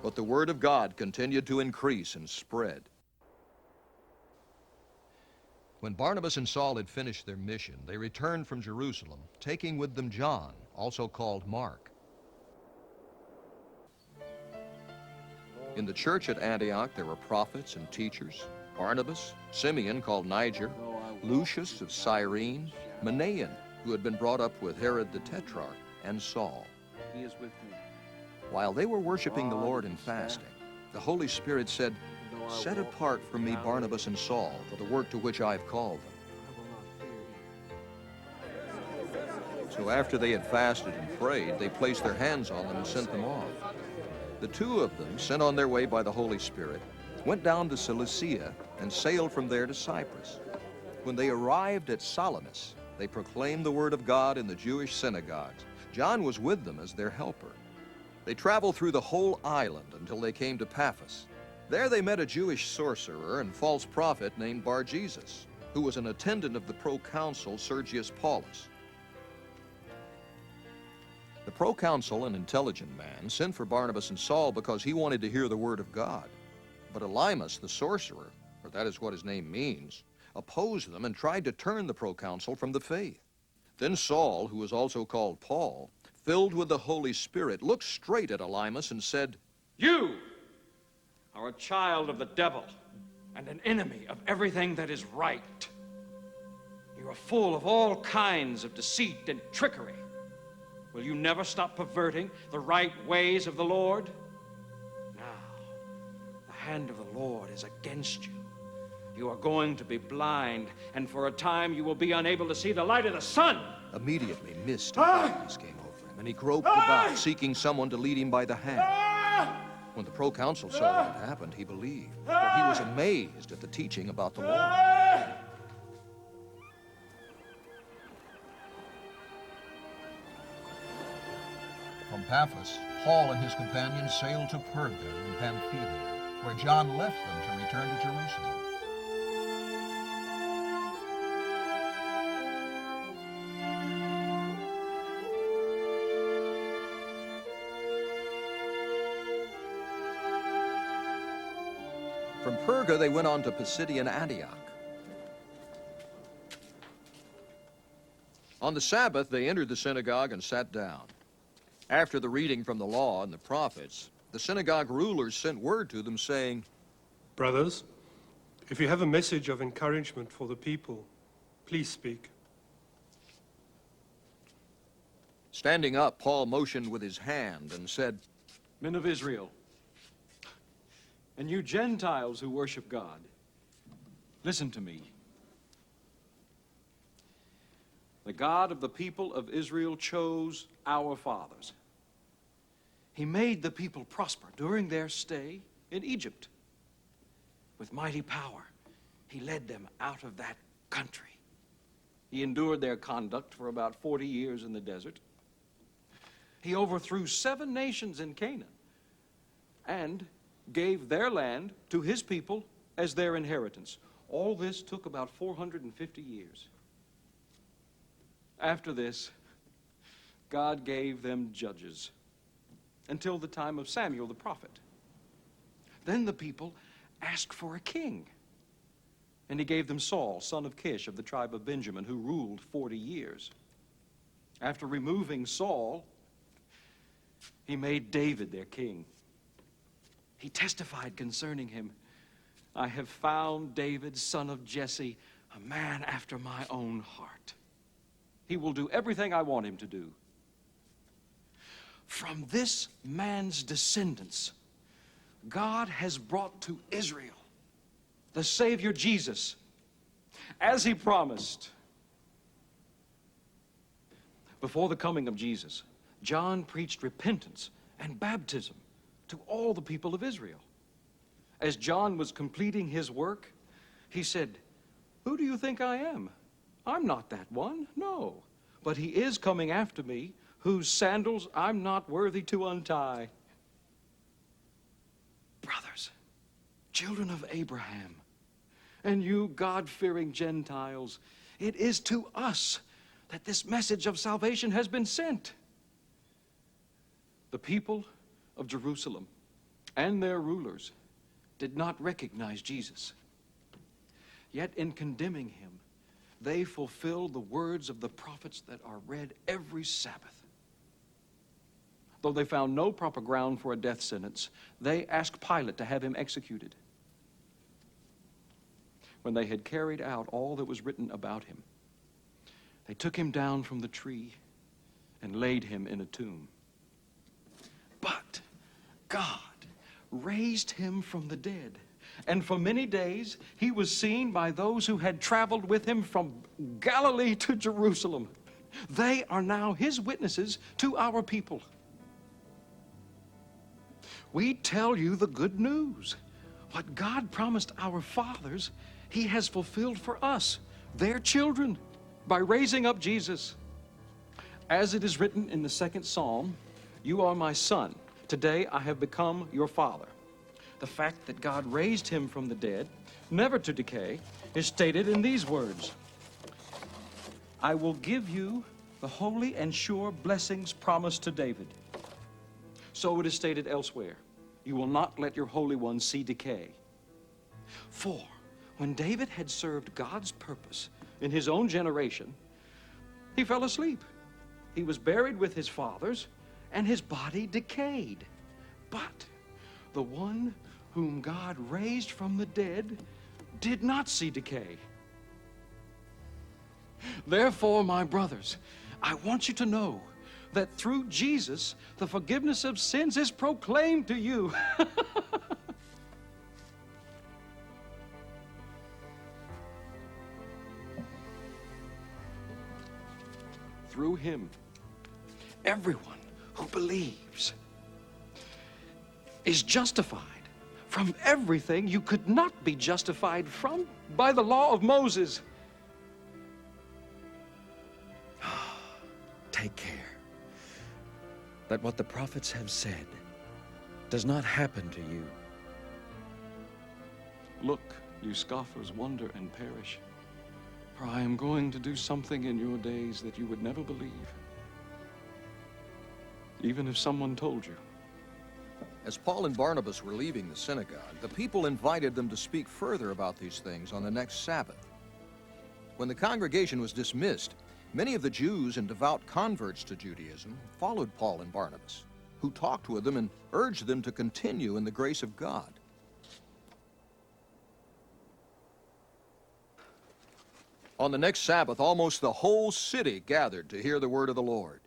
But the word of God continued to increase and spread. When Barnabas and Saul had finished their mission, they returned from Jerusalem, taking with them John, also called Mark. In the church at Antioch, there were prophets and teachers: Barnabas, Simeon called Niger, Lucius of Cyrene, Manaen, who had been brought up with Herod the Tetrarch, and Saul. He is with me. While they were worshiping the Lord and fasting, the Holy Spirit said, "Set apart from me Barnabas and Saul for the work to which I have called them." So after they had fasted and prayed, they placed their hands on them and sent them off. The two of them, sent on their way by the Holy Spirit, went down to Cilicia and sailed from there to Cyprus. When they arrived at Salamis, they proclaimed the word of God in the Jewish synagogues. John was with them as their helper. They traveled through the whole island until they came to Paphos. There they met a Jewish sorcerer and false prophet named Bar-Jesus, who was an attendant of the proconsul Sergius Paulus. The proconsul, an intelligent man, sent for Barnabas and Saul because he wanted to hear the word of God. But Elymas, the sorcerer, for that is what his name means, opposed them and tried to turn the proconsul from the faith. Then Saul, who was also called Paul, filled with the Holy Spirit, looked straight at Elymas and said, "You are a child of the devil and an enemy of everything that is right. You are full of all kinds of deceit and trickery. Will you never stop perverting the right ways of the Lord? Now, the hand of the Lord is against you. You are going to be blind, and for a time you will be unable to see the light of the sun." Immediately mist and darkness came over him, and he groped about, seeking someone to lead him by the hand. When the proconsul saw what had happened, he believed, for he was amazed at the teaching about the law. From Paphos, Paul and his companions sailed to Perga in Pamphylia, where John left them to return to Jerusalem. From Perga, they went on to Pisidian Antioch. On the Sabbath, they entered the synagogue and sat down. After the reading from the law and the prophets, the synagogue rulers sent word to them, saying, "Brothers, if you have a message of encouragement for the people, please speak." Standing up, Paul motioned with his hand and said, "Men of Israel, and you Gentiles who worship God, listen to me. The God of the people of Israel chose our fathers. He made the people prosper during their stay in Egypt. With mighty power, he led them out of that country. He endured their conduct for about 40 years in the desert. He overthrew 7 nations in Canaan and gave their land to his people as their inheritance. All this took about 450 years. After this, God gave them judges until the time of Samuel the prophet. Then the people asked for a king, and he gave them Saul, son of Kish of the tribe of Benjamin, who ruled 40 years. After removing Saul, he made David their king. He testified concerning him, 'I have found David, son of Jesse, a man after my own heart. He will do everything I want him to do.' From this man's descendants, God has brought to Israel the Savior Jesus, as he promised. Before the coming of Jesus, John preached repentance and baptism to all the people of Israel. As John was completing his work, he said, 'Who do you think I am? I'm not that one, no. But he is coming after me, whose sandals I'm not worthy to untie.' Brothers, children of Abraham, and you God-fearing Gentiles, it is to us that this message of salvation has been sent. The people of Jerusalem and their rulers did not recognize Jesus. Yet in condemning him, they fulfilled the words of the prophets that are read every Sabbath. Though they found no proper ground for a death sentence, they asked Pilate to have him executed. When they had carried out all that was written about him, they took him down from the tree and laid him in a tomb. But God raised him from the dead, and for many days he was seen by those who had traveled with him from Galilee to Jerusalem. They are now his witnesses to our people. We tell you the good news. What God promised our fathers, he has fulfilled for us, their children, by raising up Jesus. As it is written in the 2nd Psalm, "You are my son. Today I have become your father." The fact that God raised him from the dead, never to decay, is stated in these words: "I will give you the holy and sure blessings promised to David." So it is stated elsewhere, "You will not let your Holy One see decay." For when David had served God's purpose in his own generation, he fell asleep. He was buried with his fathers, and his body decayed. But the one whom God raised from the dead did not see decay. Therefore, my brothers, I want you to know that through Jesus, the forgiveness of sins is proclaimed to you. Through him, everyone who believes is justified from everything you could not be justified from by the law of Moses. Take care that what the prophets have said does not happen to you. Look, you scoffers, wonder and perish, for I am going to do something in your days that you would never believe, even if someone told you. As Paul and Barnabas were leaving the synagogue, the people invited them to speak further about these things on the next Sabbath. When the congregation was dismissed, many of the Jews and devout converts to Judaism followed Paul and Barnabas, who talked with them and urged them to continue in the grace of God. On the next Sabbath, almost the whole city gathered to hear the word of the Lord.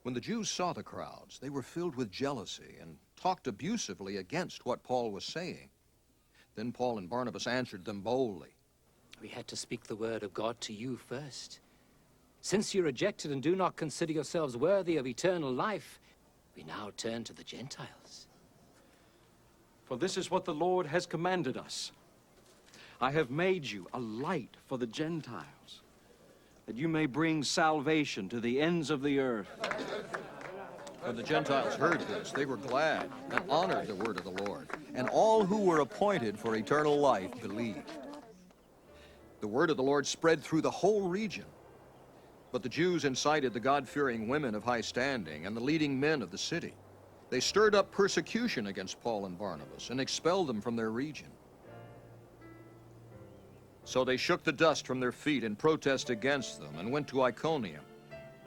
When the Jews saw the crowds, they were filled with jealousy and talked abusively against what Paul was saying. Then Paul and Barnabas answered them boldly. We had to speak the word of God to you first. Since you rejected and do not consider yourselves worthy of eternal life, we now turn to the Gentiles. For this is what the Lord has commanded us. I have made you a light for the Gentiles, that you may bring salvation to the ends of the earth. When the Gentiles heard this, they were glad and honored the word of the Lord, and all who were appointed for eternal life believed. The word of the Lord spread through the whole region. But the Jews incited the God-fearing women of high standing and the leading men of the city. They stirred up persecution against Paul and Barnabas and expelled them from their region. So they shook the dust from their feet in protest against them and went to Iconium.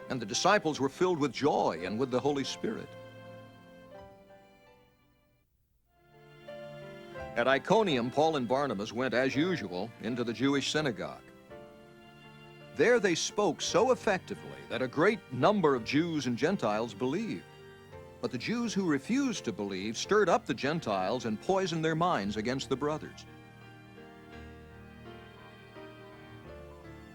And the disciples were filled with joy and with the Holy Spirit. At Iconium, Paul and Barnabas went, as usual, into the Jewish synagogue. There they spoke so effectively that a great number of Jews and Gentiles believed. But the Jews who refused to believe stirred up the Gentiles and poisoned their minds against the brothers.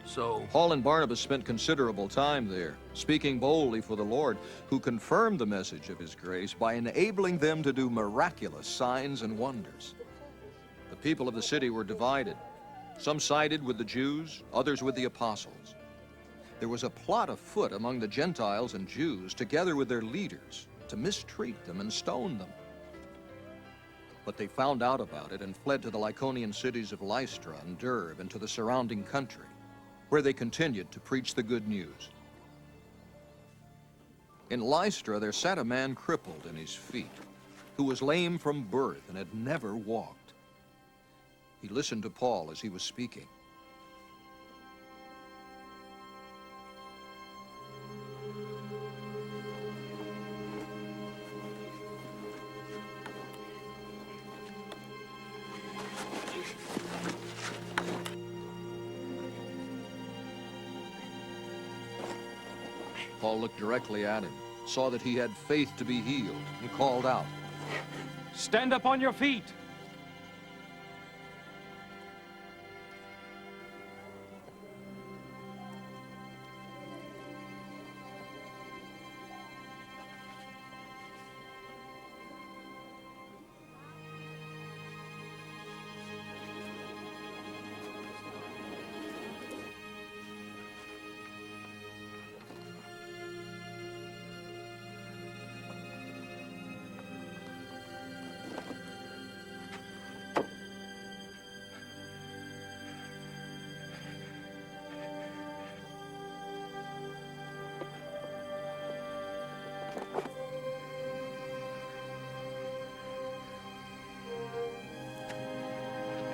So Paul and Barnabas spent considerable time there, speaking boldly for the Lord, who confirmed the message of his grace by enabling them to do miraculous signs and wonders. The people of the city were divided. Some sided with the Jews, others with the apostles. There was a plot afoot among the Gentiles and Jews, together with their leaders, to mistreat them and stone them. But they found out about it and fled to the Lycaonian cities of Lystra and Derbe and to the surrounding country, where they continued to preach the good news. In Lystra there sat a man crippled in his feet. who was lame from birth and had never walked. He listened to Paul as he was speaking. Paul looked directly at him, saw that he had faith to be healed, and called out, Stand up on your feet.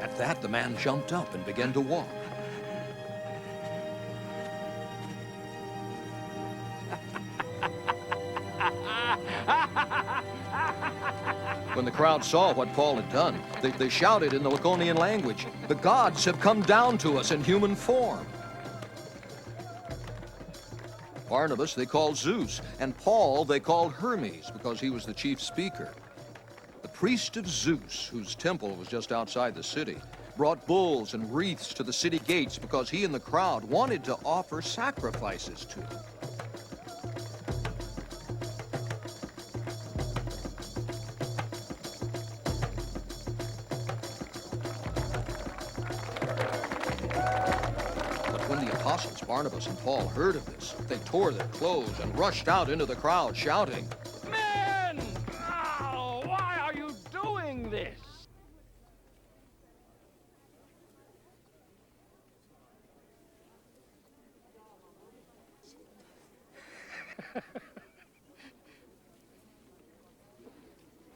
At that, the man jumped up and began to walk. When the crowd saw what Paul had done, they shouted in the Lycaonian language, "The gods have come down to us in human form." Barnabas they called Zeus, and Paul they called Hermes because he was the chief speaker. The priest of Zeus, whose temple was just outside the city, brought bulls and wreaths to the city gates because he and the crowd wanted to offer sacrifices to him. But when the apostles Barnabas and Paul heard of this, they tore their clothes and rushed out into the crowd, shouting, Men! Oh, why are you doing this?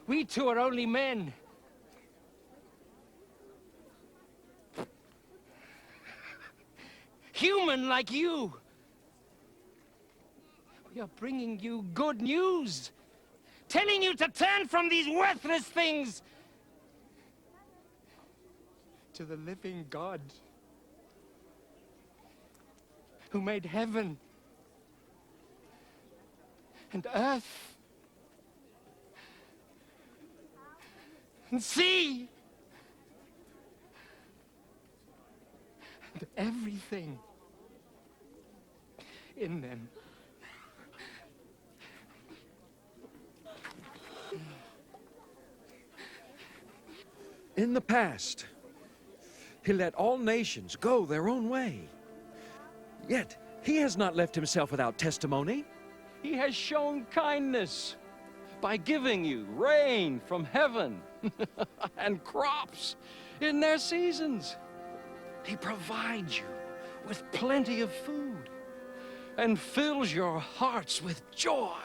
We two are only men. Human like you. We are bringing you good news. Telling you to turn from these worthless things to the living God who made heaven and earth and sea and everything in them. In the past, he let all nations go their own way. Yet, he has not left himself without testimony. He has shown kindness by giving you rain from heaven and crops in their seasons. He provides you with plenty of food and fills your hearts with joy.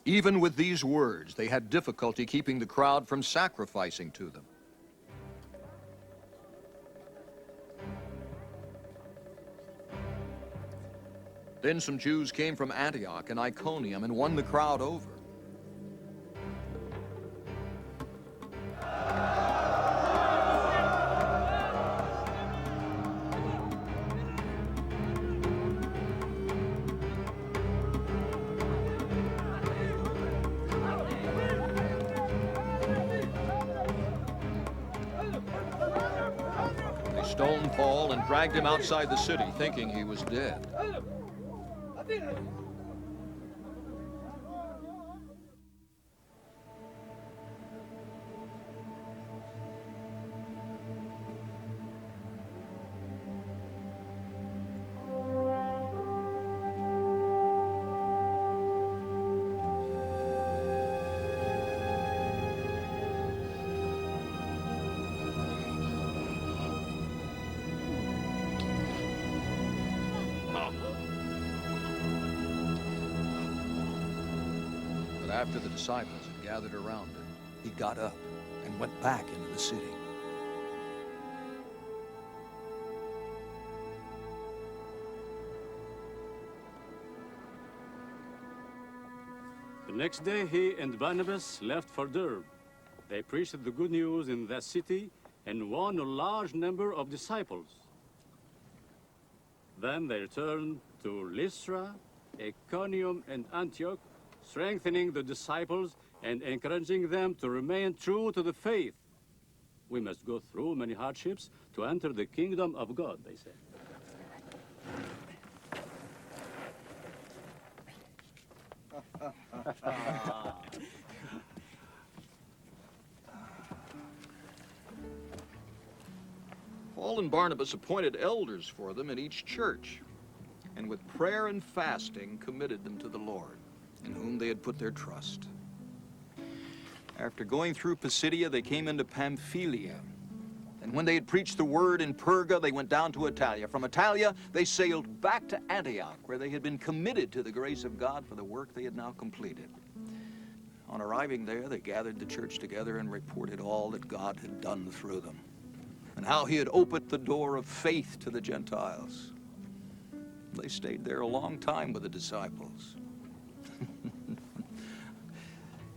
Even with these words, they had difficulty keeping the crowd from sacrificing to them. Then some Jews came from Antioch and Iconium and won the crowd over. They stoned Paul and dragged him outside the city, thinking he was dead. But after the disciples had gathered around him, he got up and went back into the city. The next day, he and Barnabas left for Derbe. They preached the good news in that city and won a large number of disciples. Then they returned to Lystra, Iconium, and Antioch, strengthening the disciples and encouraging them to remain true to the faith. We must go through many hardships to enter the kingdom of God, they said. Paul and Barnabas appointed elders for them in each church, and with prayer and fasting committed them to the Lord, in whom they had put their trust. After going through Pisidia, they came into Pamphylia. And when they had preached the word in Perga, they went down to Attalia. From Attalia, they sailed back to Antioch, where they had been committed to the grace of God for the work they had now completed. On arriving there, they gathered the church together and reported all that God had done through them, and how he had opened the door of faith to the Gentiles. They stayed there a long time with the disciples.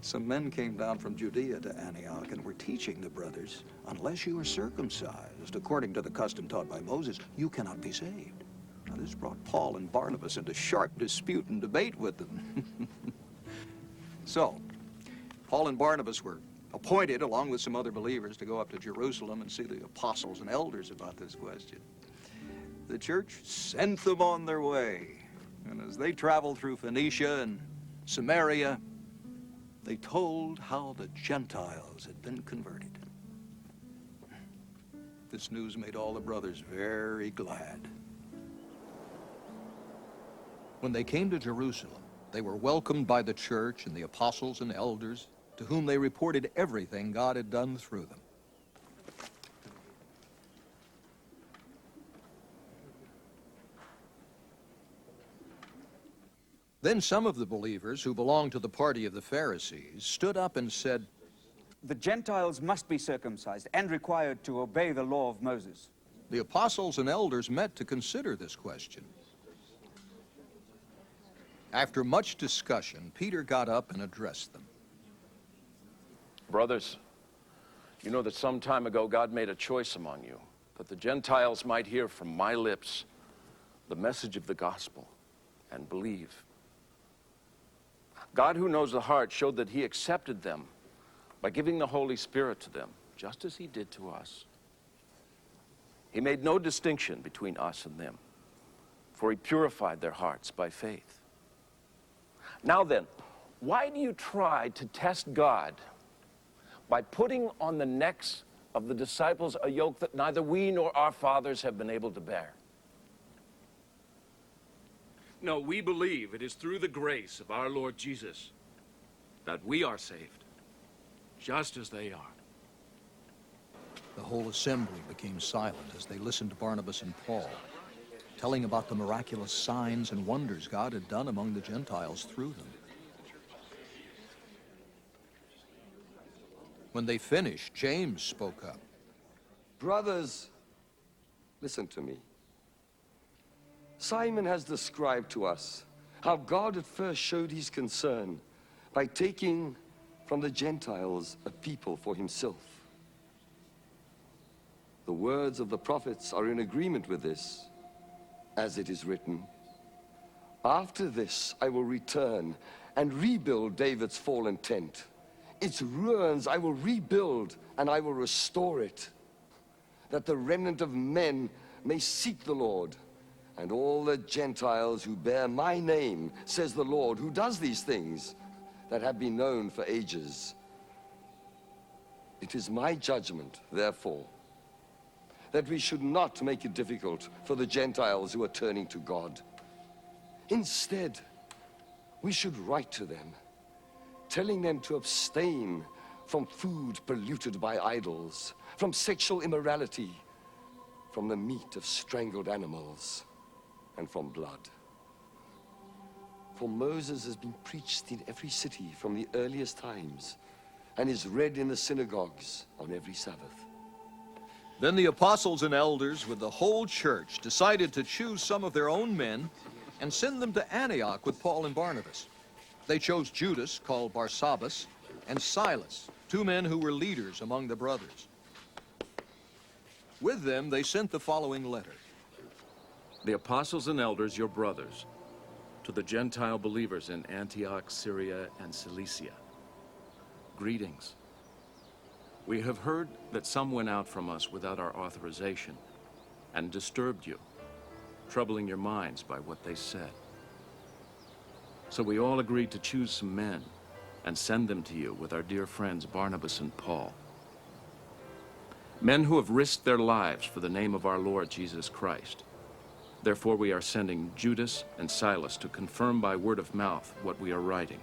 Some men came down from Judea to Antioch and were teaching the brothers, unless you are circumcised according to the custom taught by Moses, you cannot be saved. Now this brought Paul and Barnabas into sharp dispute and debate with them. So, Paul and Barnabas were appointed, along with some other believers, to go up to Jerusalem and see the apostles and elders about this question. The church sent them on their way, and as they traveled through Phoenicia and Samaria, they told how the Gentiles had been converted. This news made all the brothers very glad. When they came to Jerusalem, they were welcomed by the church and the apostles and elders, to whom they reported everything God had done through them. Then some of the believers who belonged to the party of the Pharisees stood up and said, "The Gentiles must be circumcised and required to obey the law of Moses." The apostles and elders met to consider this question. After much discussion, Peter got up and addressed them. Brothers, you know that some time ago God made a choice among you, that the Gentiles might hear from my lips the message of the gospel and believe. God, who knows the heart, showed that he accepted them by giving the Holy Spirit to them, just as he did to us. He made no distinction between us and them, for he purified their hearts by faith. Now then, why do you try to test God by putting on the necks of the disciples a yoke that neither we nor our fathers have been able to bear? No, we believe it is through the grace of our Lord Jesus that we are saved, just as they are. The whole assembly became silent as they listened to Barnabas and Paul, telling about the miraculous signs and wonders God had done among the Gentiles through them. When they finished, James spoke up. Brothers, listen to me. Simon has described to us how God at first showed his concern by taking from the Gentiles a people for himself. The words of the prophets are in agreement with this, as it is written, "After this I will return and rebuild David's fallen tent. Its ruins I will rebuild and I will restore it, that the remnant of men may seek the Lord, and all the Gentiles who bear my name, says the Lord, who does these things that have been known for ages. It is my judgment, therefore, that we should not make it difficult for the Gentiles who are turning to God. Instead, we should write to them, telling them to abstain from food polluted by idols, from sexual immorality, from the meat of strangled animals, and from blood. For Moses has been preached in every city from the earliest times, and is read in the synagogues on every Sabbath. Then the apostles and elders with the whole church decided to choose some of their own men and send them to Antioch with Paul and Barnabas. They chose Judas, called Barsabbas, and Silas, 2 men who were leaders among the brothers. With them they sent the following letter. The apostles and elders, your brothers, to the Gentile believers in Antioch, Syria, and Cilicia. Greetings. We have heard that some went out from us without our authorization and disturbed you, troubling your minds by what they said. So we all agreed to choose some men and send them to you with our dear friends Barnabas and Paul. Men who have risked their lives for the name of our Lord Jesus Christ. Therefore we are sending Judas and Silas to confirm by word of mouth what we are writing.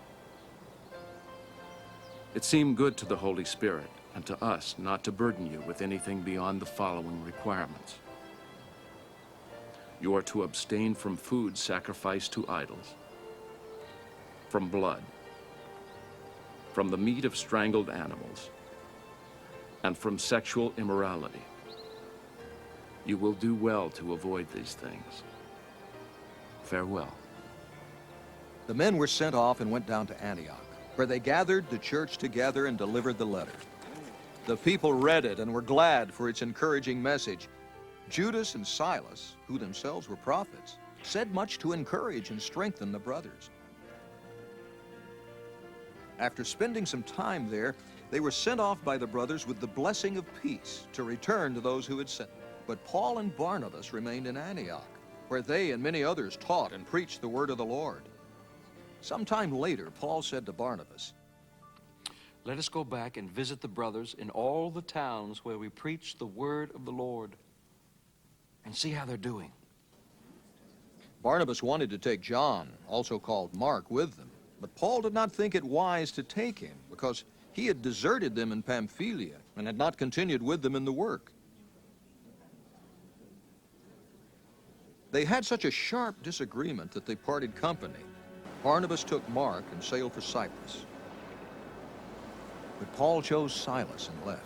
It seemed good to the Holy Spirit and to us not to burden you with anything beyond the following requirements. You are to abstain from food sacrificed to idols, from blood, from the meat of strangled animals, and from sexual immorality. You will do well to avoid these things. Farewell. The men were sent off and went down to Antioch, where they gathered the church together and delivered the letter. The people read it and were glad for its encouraging message. Judas and Silas, who themselves were prophets, said much to encourage and strengthen the brothers. After spending some time there, they were sent off by the brothers with the blessing of peace to return to those who had sent them. But Paul and Barnabas remained in Antioch, where they and many others taught and preached the word of the Lord. Sometime later, Paul said to Barnabas, Let us go back and visit the brothers in all the towns where we preach the word of the Lord and see how they're doing. Barnabas wanted to take John, also called Mark, with them, but Paul did not think it wise to take him because he had deserted them in Pamphylia and had not continued with them in the work. They had such a sharp disagreement that they parted company. Barnabas took Mark and sailed for Cyprus. But Paul chose Silas and left,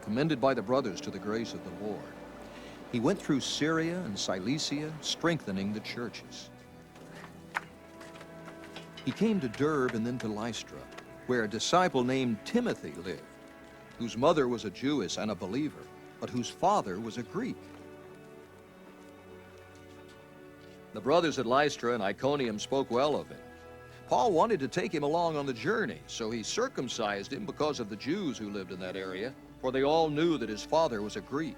commended by the brothers to the grace of the Lord. He went through Syria and Cilicia, strengthening the churches. He came to Derbe and then to Lystra, where a disciple named Timothy lived, whose mother was a Jewess and a believer, but whose father was a Greek. The brothers at Lystra and Iconium spoke well of him. Paul wanted to take him along on the journey, so he circumcised him because of the Jews who lived in that area, for they all knew that his father was a Greek.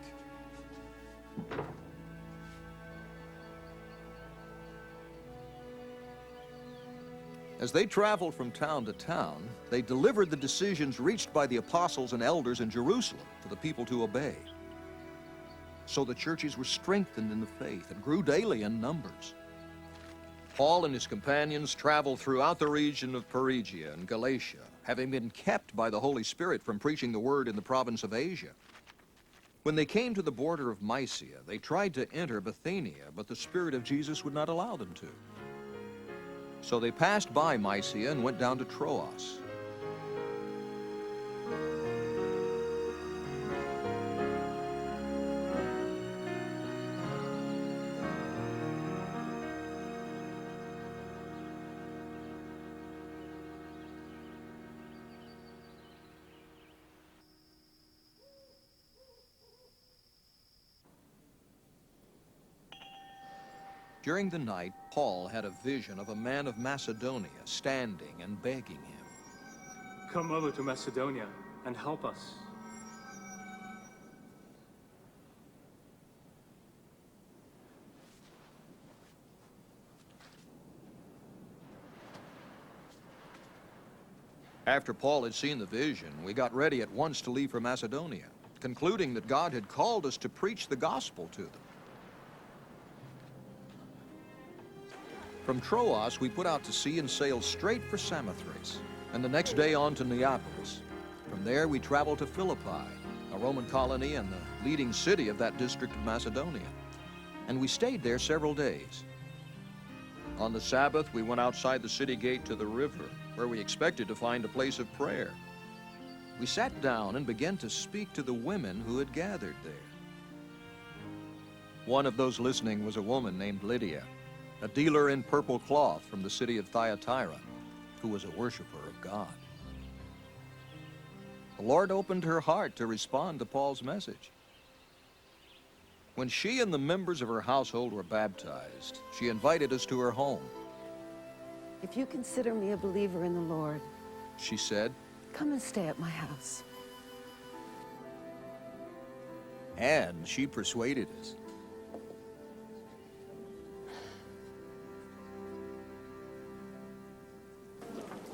As they traveled from town to town, they delivered the decisions reached by the apostles and elders in Jerusalem for the people to obey. So the churches were strengthened in the faith and grew daily in numbers. Paul and his companions traveled throughout the region of Phrygia and Galatia, having been kept by the Holy Spirit from preaching the word in the province of Asia. When they came to the border of Mysia, they tried to enter Bithynia, but the Spirit of Jesus would not allow them to. So they passed by Mysia and went down to Troas. During the night, Paul had a vision of a man of Macedonia standing and begging him. Come over to Macedonia and help us. After Paul had seen the vision, we got ready at once to leave for Macedonia, concluding that God had called us to preach the gospel to them. From Troas, we put out to sea and sailed straight for Samothrace, and the next day on to Neapolis. From there, we traveled to Philippi, a Roman colony and the leading city of that district of Macedonia, and we stayed there several days. On the Sabbath, we went outside the city gate to the river, where we expected to find a place of prayer. We sat down and began to speak to the women who had gathered there. One of those listening was a woman named Lydia, a dealer in purple cloth from the city of Thyatira, who was a worshiper of God. The Lord opened her heart to respond to Paul's message. When she and the members of her household were baptized, she invited us to her home. If you consider me a believer in the Lord, She said, come and stay at my house. and she persuaded us.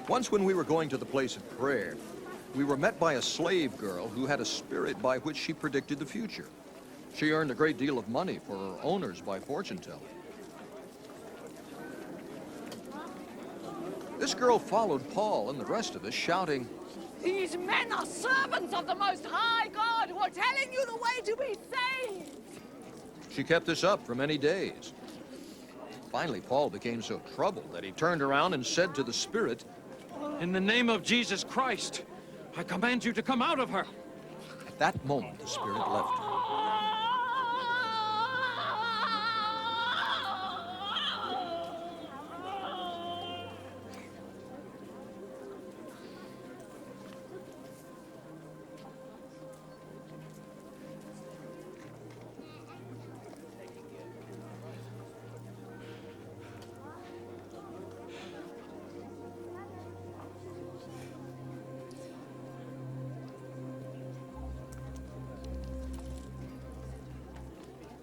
Once when we were going to the place of prayer, we were met by a slave girl who had a spirit by which she predicted the future. She earned a great deal of money for her owners by fortune telling. This girl followed Paul and the rest of us, shouting, These men are servants of the Most High God who are telling you the way to be saved. She kept this up for many days. Finally, Paul became so troubled that he turned around and said to the spirit, In the name of Jesus Christ, I command you to come out of her. At that moment, the spirit left her.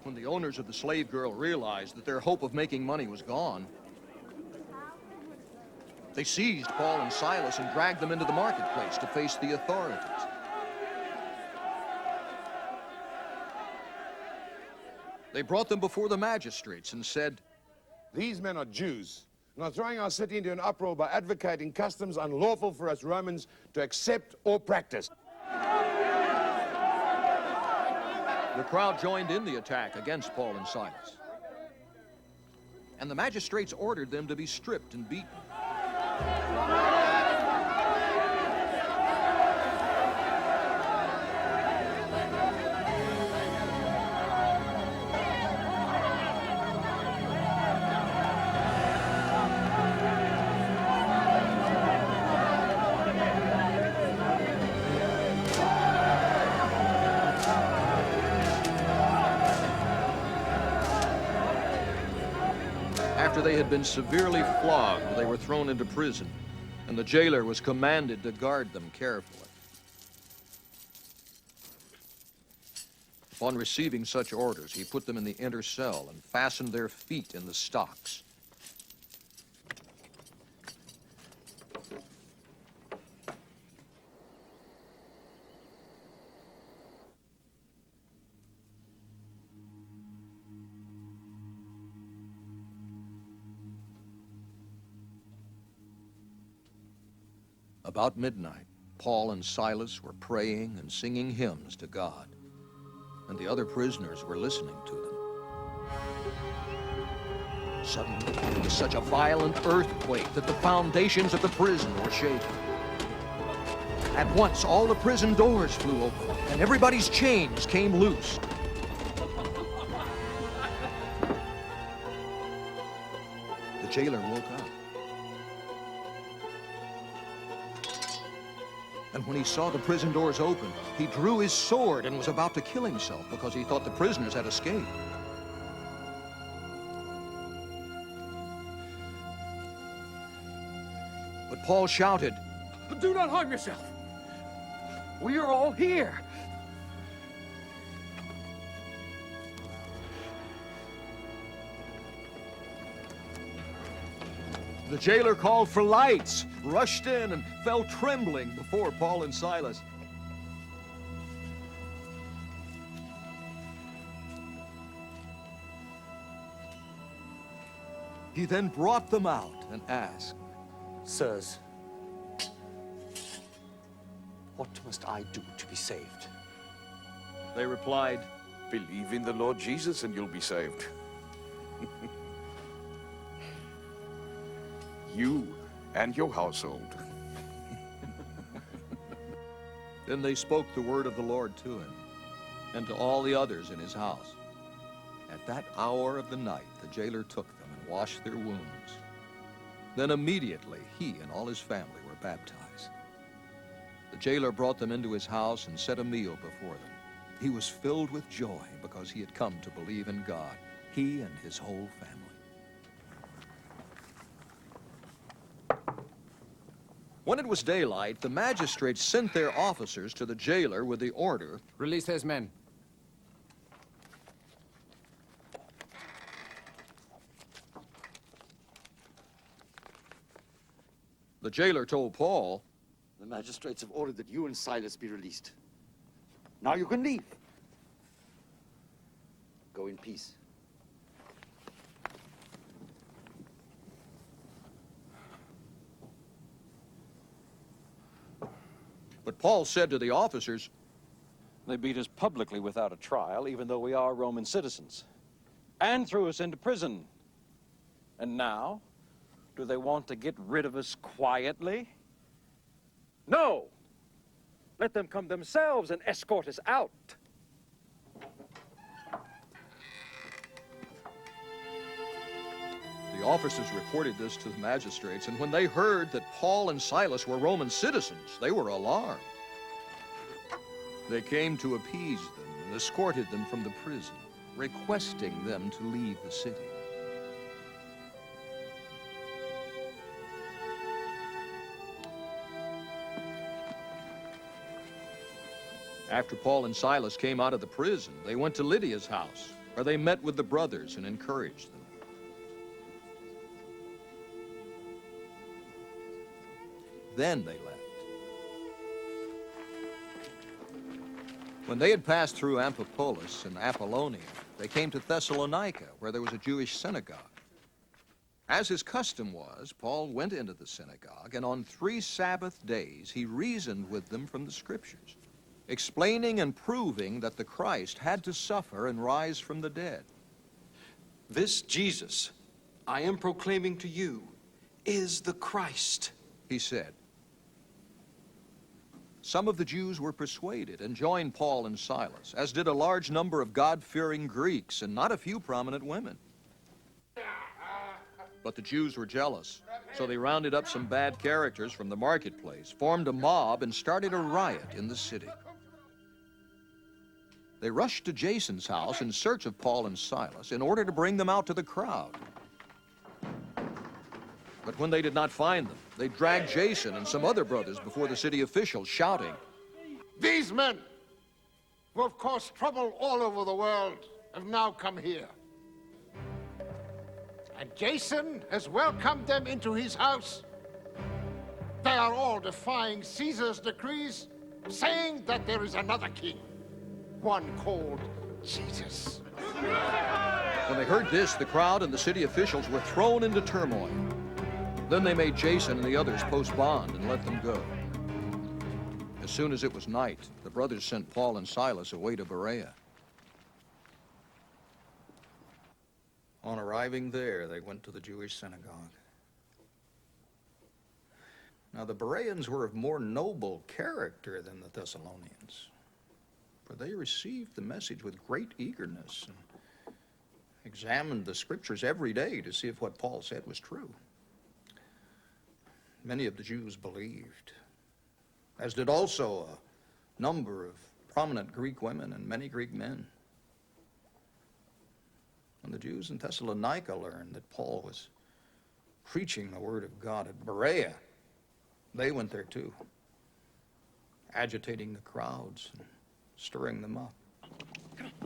When the owners of the slave girl realized that their hope of making money was gone, they seized Paul and Silas and dragged them into the marketplace to face the authorities. They brought them before the magistrates and said, These men are Jews and are throwing our city into an uproar by advocating customs unlawful for us Romans to accept or practice. The crowd joined in the attack against Paul and Silas. And the magistrates ordered them to be stripped and beaten. After they had been severely flogged, they were thrown into prison, and the jailer was commanded to guard them carefully. Upon receiving such orders, he put them in the inner cell and fastened their feet in the stocks. About midnight, Paul and Silas were praying and singing hymns to God, and the other prisoners were listening to them. Suddenly, there was such a violent earthquake that the foundations of the prison were shaken. At once, all the prison doors flew open, and everybody's chains came loose. The jailer woke up. And when he saw the prison doors open, he drew his sword and was about to kill himself because he thought the prisoners had escaped. But Paul shouted, Do not harm yourself. We are all here. The jailer called for lights, rushed in, and fell trembling before Paul and Silas. He then brought them out and asked, Sirs, what must I do to be saved? They replied, Believe in the Lord Jesus and you'll be saved. you and your household. Then they spoke the word of the Lord to him and to all the others in his house. At that hour of the night, the jailer took them and washed their wounds. Then immediately he and all his family were baptized. The jailer brought them into his house and set a meal before them. He was filled with joy because he had come to believe in God, he and his whole family. When it was daylight, the magistrates sent their officers to the jailer with the order, "Release those men." The jailer told Paul, "The magistrates have ordered that you and Silas be released. Now you can leave. Go in peace." But Paul said to the officers, They beat us publicly without a trial, even though we are Roman citizens, and threw us into prison. And now, do they want to get rid of us quietly? No! Let them come themselves and escort us out. The officers reported this to the magistrates, and when they heard that Paul and Silas were Roman citizens, they were alarmed. They came to appease them and escorted them from the prison, requesting them to leave the city. After Paul and Silas came out of the prison, they went to Lydia's house, where they met with the brothers and encouraged them. Then they left. When they had passed through Amphipolis and Apollonia, they came to Thessalonica, where there was a Jewish synagogue. As his custom was, Paul went into the synagogue, and on 3 Sabbath days he reasoned with them from the Scriptures, explaining and proving that the Christ had to suffer and rise from the dead. This Jesus I am proclaiming to you is the Christ, he said. Some of the Jews were persuaded and joined Paul and Silas, as did a large number of God-fearing Greeks and not a few prominent women. But the Jews were jealous, so they rounded up some bad characters from the marketplace, formed a mob, and started a riot in the city. They rushed to Jason's house in search of Paul and Silas in order to bring them out to the crowd. But when they did not find them, they dragged Jason and some other brothers before the city officials, shouting, "These men, who have caused trouble all over the world, have now come here. And Jason has welcomed them into his house. They are all defying Caesar's decrees, saying that there is another king, one called Jesus." When they heard this, the crowd and the city officials were thrown into turmoil. Then they made Jason and the others post bond and let them go. As soon as it was night, the brothers sent Paul and Silas away to Berea. On arriving there, they went to the Jewish synagogue. Now the Bereans were of more noble character than the Thessalonians, for they received the message with great eagerness and examined the Scriptures every day to see if what Paul said was true. Many of the Jews believed, as did also a number of prominent Greek women and many Greek men. When the Jews in Thessalonica learned that Paul was preaching the word of God at Berea, they went there too, agitating the crowds and stirring them up.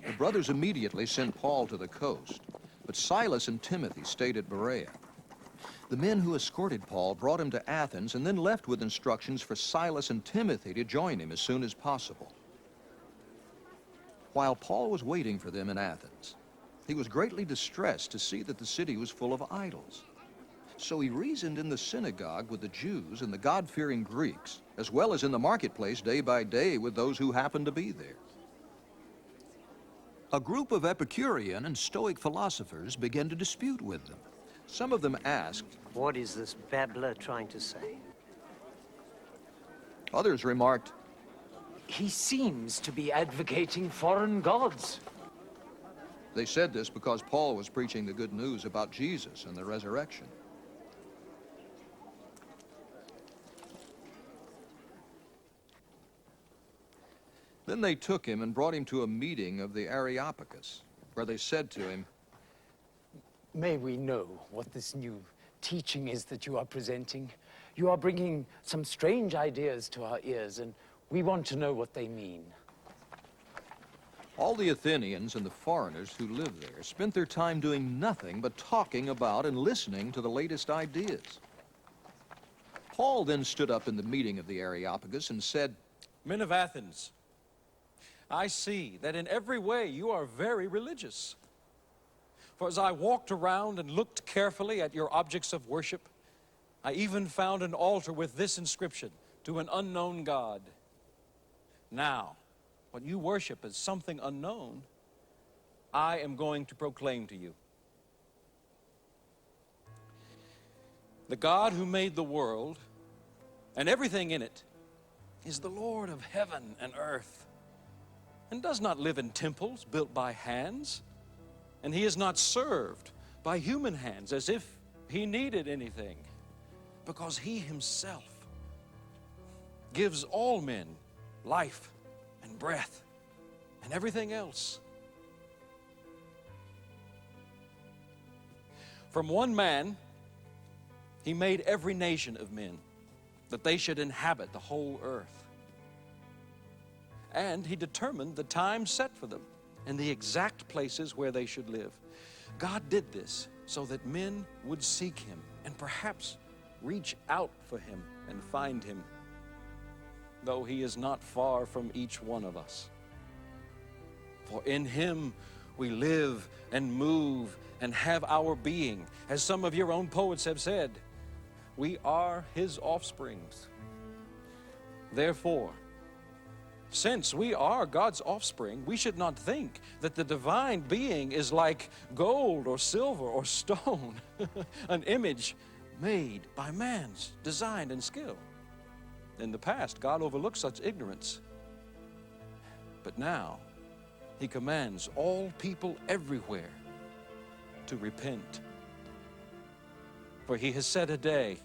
The brothers immediately sent Paul to the coast, but Silas and Timothy stayed at Berea. The men who escorted Paul brought him to Athens and then left with instructions for Silas and Timothy to join him as soon as possible. While Paul was waiting for them in Athens, he was greatly distressed to see that the city was full of idols. So he reasoned in the synagogue with the Jews and the God-fearing Greeks, as well as in the marketplace day by day with those who happened to be there. A group of Epicurean and Stoic philosophers began to dispute with them. Some of them asked, "What is this babbler trying to say?" Others remarked, "He seems to be advocating foreign gods." They said this because Paul was preaching the good news about Jesus and the resurrection. Then they took him and brought him to a meeting of the Areopagus, where they said to him, "May we know what this new teaching is that you are presenting? You are bringing some strange ideas to our ears, and we want to know what they mean." All the Athenians and the foreigners who lived there spent their time doing nothing but talking about and listening to the latest ideas. Paul then stood up in the meeting of the Areopagus and said, "Men of Athens, I see that in every way you are very religious. For as I walked around and looked carefully at your objects of worship, I even found an altar with this inscription, 'To an unknown God.' Now, what you worship as something unknown, I am going to proclaim to you. The God who made the world and everything in it is the Lord of heaven and earth, and does not live in temples built by hands, and he is not served by human hands as if he needed anything, because he himself gives all men life and breath and everything else. From one man he made every nation of men, that they should inhabit the whole earth. And he determined the time set for them and the exact places where they should live. God did this so that men would seek him and perhaps reach out for him and find him, though he is not far from each one of us. For in him we live and move and have our being. As some of your own poets have said, we are his offsprings. Therefore, since we are God's offspring, we should not think that the divine being is like gold or silver or stone, an image made by man's design and skill. In the past, God overlooked such ignorance. But now, he commands all people everywhere to repent. For he has set a day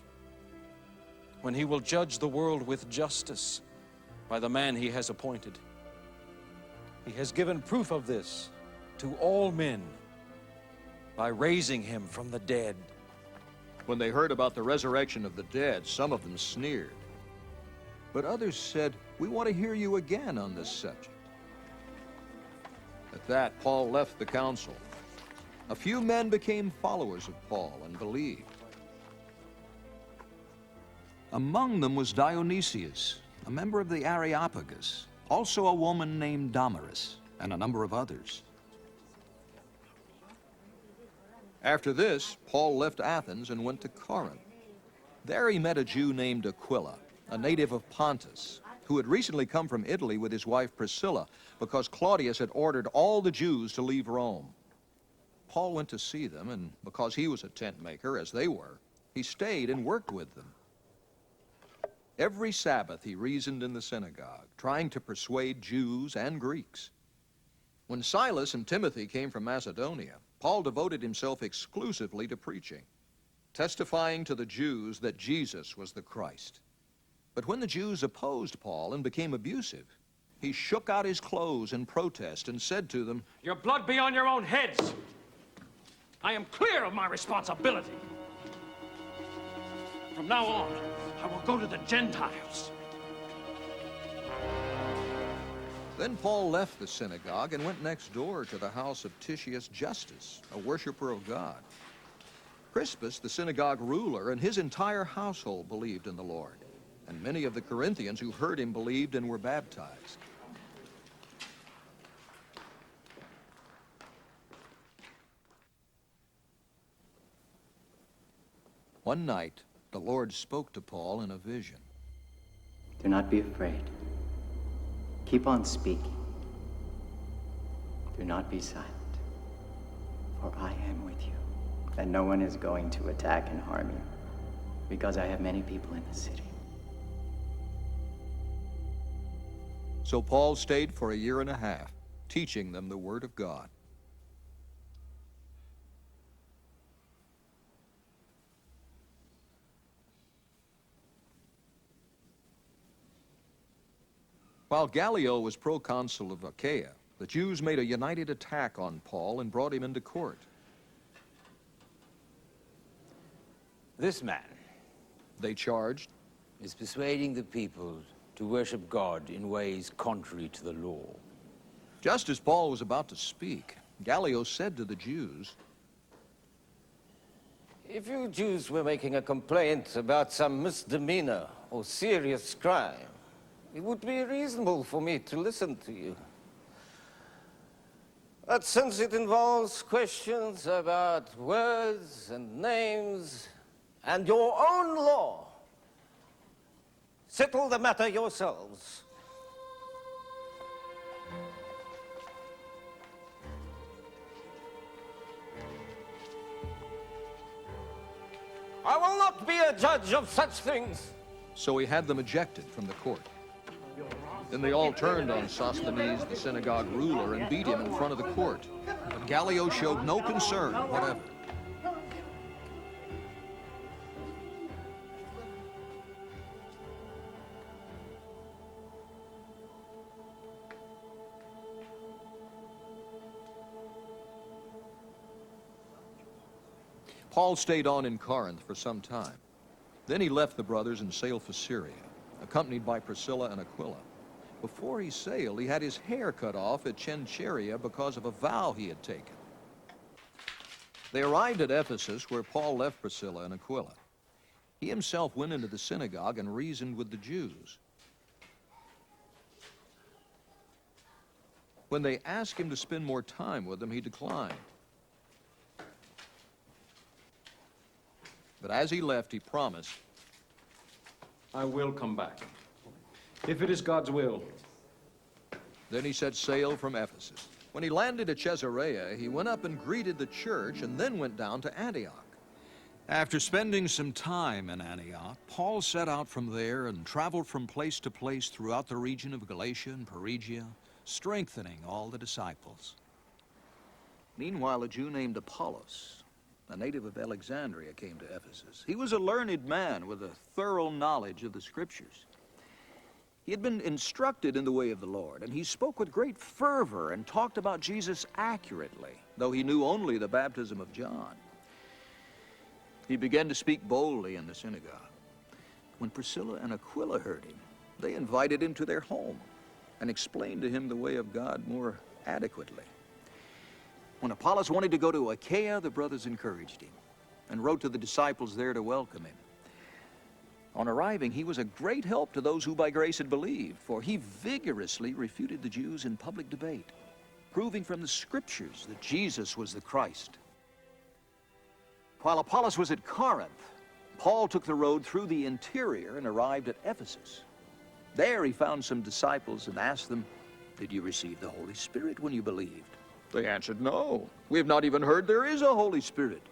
when he will judge the world with justice by the man he has appointed. He has given proof of this to all men by raising him from the dead." When they heard about the resurrection of the dead, some of them sneered. But others said, "We want to hear you again on this subject." At that, Paul left the council. A few men became followers of Paul and believed. Among them was Dionysius, a member of the Areopagus, also a woman named Damaris, and a number of others. After this, Paul left Athens and went to Corinth. There he met a Jew named Aquila, a native of Pontus, who had recently come from Italy with his wife Priscilla, because Claudius had ordered all the Jews to leave Rome. Paul went to see them, and because he was a tent maker, as they were, he stayed and worked with them. Every Sabbath he reasoned in the synagogue, trying to persuade Jews and Greeks. When Silas and Timothy came from Macedonia, Paul devoted himself exclusively to preaching, testifying to the Jews that Jesus was the Christ. But when the Jews opposed Paul and became abusive, he shook out his clothes in protest and said to them, "Your blood be on your own heads. I am clear of my responsibility. From now on, I will go to the Gentiles." Then Paul left the synagogue and went next door to the house of Titius Justus, a worshiper of God. Crispus, the synagogue ruler, and his entire household believed in the Lord, and many of the Corinthians who heard him believed and were baptized. One night, the Lord spoke to Paul in a vision. Do not be afraid. Keep on speaking. Do not be silent, for I am with you, that no one is going to attack and harm you, because I have many people in the city. So Paul stayed for a year and a half, teaching them the Word of God. While Gallio was proconsul of Achaia, the Jews made a united attack on Paul and brought him into court. This man, they charged, is persuading the people to worship God in ways contrary to the law. Just as Paul was about to speak, Gallio said to the Jews, If you Jews were making a complaint about some misdemeanor or serious crime, it would be reasonable for me to listen to you. But since it involves questions about words and names and your own law, settle the matter yourselves. I will not be a judge of such things. So he had them ejected from the court. Then they all turned on Sosthenes, the synagogue ruler, and beat him in front of the court. But Gallio showed no concern whatever. Paul stayed on in Corinth for some time. Then he left the brothers and sailed for Syria, accompanied by Priscilla and Aquila. Before he sailed, he had his hair cut off at Cenchreae because of a vow he had taken. They arrived at Ephesus, where Paul left Priscilla and Aquila. He himself went into the synagogue and reasoned with the Jews. When they asked him to spend more time with them, he declined. But as he left, he promised, I will come back, if it is God's will. Then he set sail from Ephesus. When he landed at Caesarea, he went up and greeted the church and then went down to Antioch. After spending some time in Antioch, Paul set out from there and traveled from place to place throughout the region of Galatia and Phrygia, strengthening all the disciples. Meanwhile, a Jew named Apollos, a native of Alexandria, came to Ephesus. He was a learned man with a thorough knowledge of the Scriptures. He had been instructed in the way of the Lord, and he spoke with great fervor and talked about Jesus accurately, though he knew only the baptism of John. He began to speak boldly in the synagogue. When Priscilla and Aquila heard him, they invited him to their home and explained to him the way of God more adequately. When Apollos wanted to go to Achaia, the brothers encouraged him and wrote to the disciples there to welcome him. On arriving, he was a great help to those who by grace had believed, for he vigorously refuted the Jews in public debate, proving from the Scriptures that Jesus was the Christ. While Apollos was at Corinth, Paul took the road through the interior and arrived at Ephesus. There he found some disciples and asked them, "Did you receive the Holy Spirit when you believed?" They answered, "No, we have not even heard there is a Holy Spirit."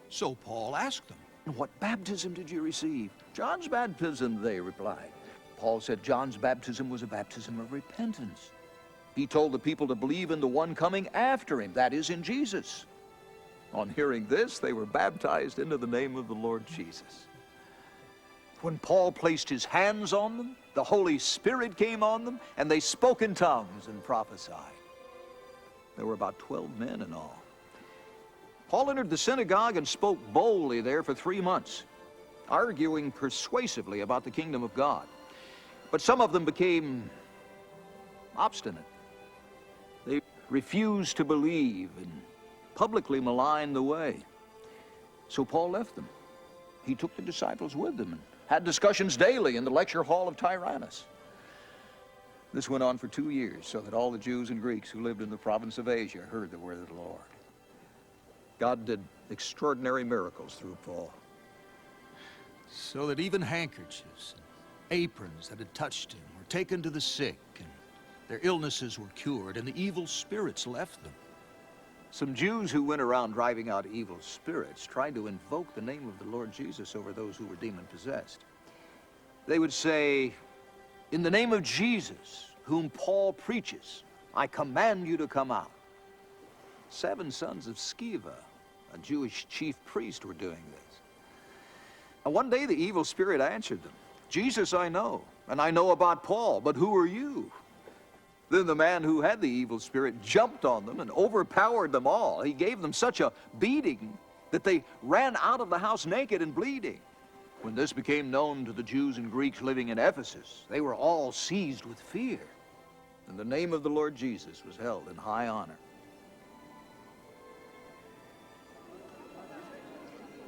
So Paul asked them, "And what baptism did you receive?" "John's baptism," they replied. Paul said John's baptism was a baptism of repentance. He told the people to believe in the one coming after him, that is, in Jesus. On hearing this, they were baptized into the name of the Lord Jesus. When Paul placed his hands on them, the Holy Spirit came on them, and they spoke in tongues and prophesied. There were about 12 men in all. Paul entered the synagogue and spoke boldly there for 3 months, arguing persuasively about the kingdom of God. But some of them became obstinate. They refused to believe and publicly maligned the way. So Paul left them. He took the disciples with him and had discussions daily in the lecture hall of Tyrannus. This went on for 2 years, so that all the Jews and Greeks who lived in the province of Asia heard the word of the Lord. God did extraordinary miracles through Paul, so that even handkerchiefs and aprons that had touched him were taken to the sick, and their illnesses were cured, and the evil spirits left them. Some Jews who went around driving out evil spirits tried to invoke the name of the Lord Jesus over those who were demon-possessed. They would say, "In the name of Jesus, whom Paul preaches, I command you to come out." 7 sons of Sceva, a Jewish chief priest, were doing this. And one day the evil spirit answered them, "Jesus I know, and I know about Paul, but who are you?" Then the man who had the evil spirit jumped on them and overpowered them all. He gave them such a beating that they ran out of the house naked and bleeding. When this became known to the Jews and Greeks living in Ephesus, they were all seized with fear, and the name of the Lord Jesus was held in high honor.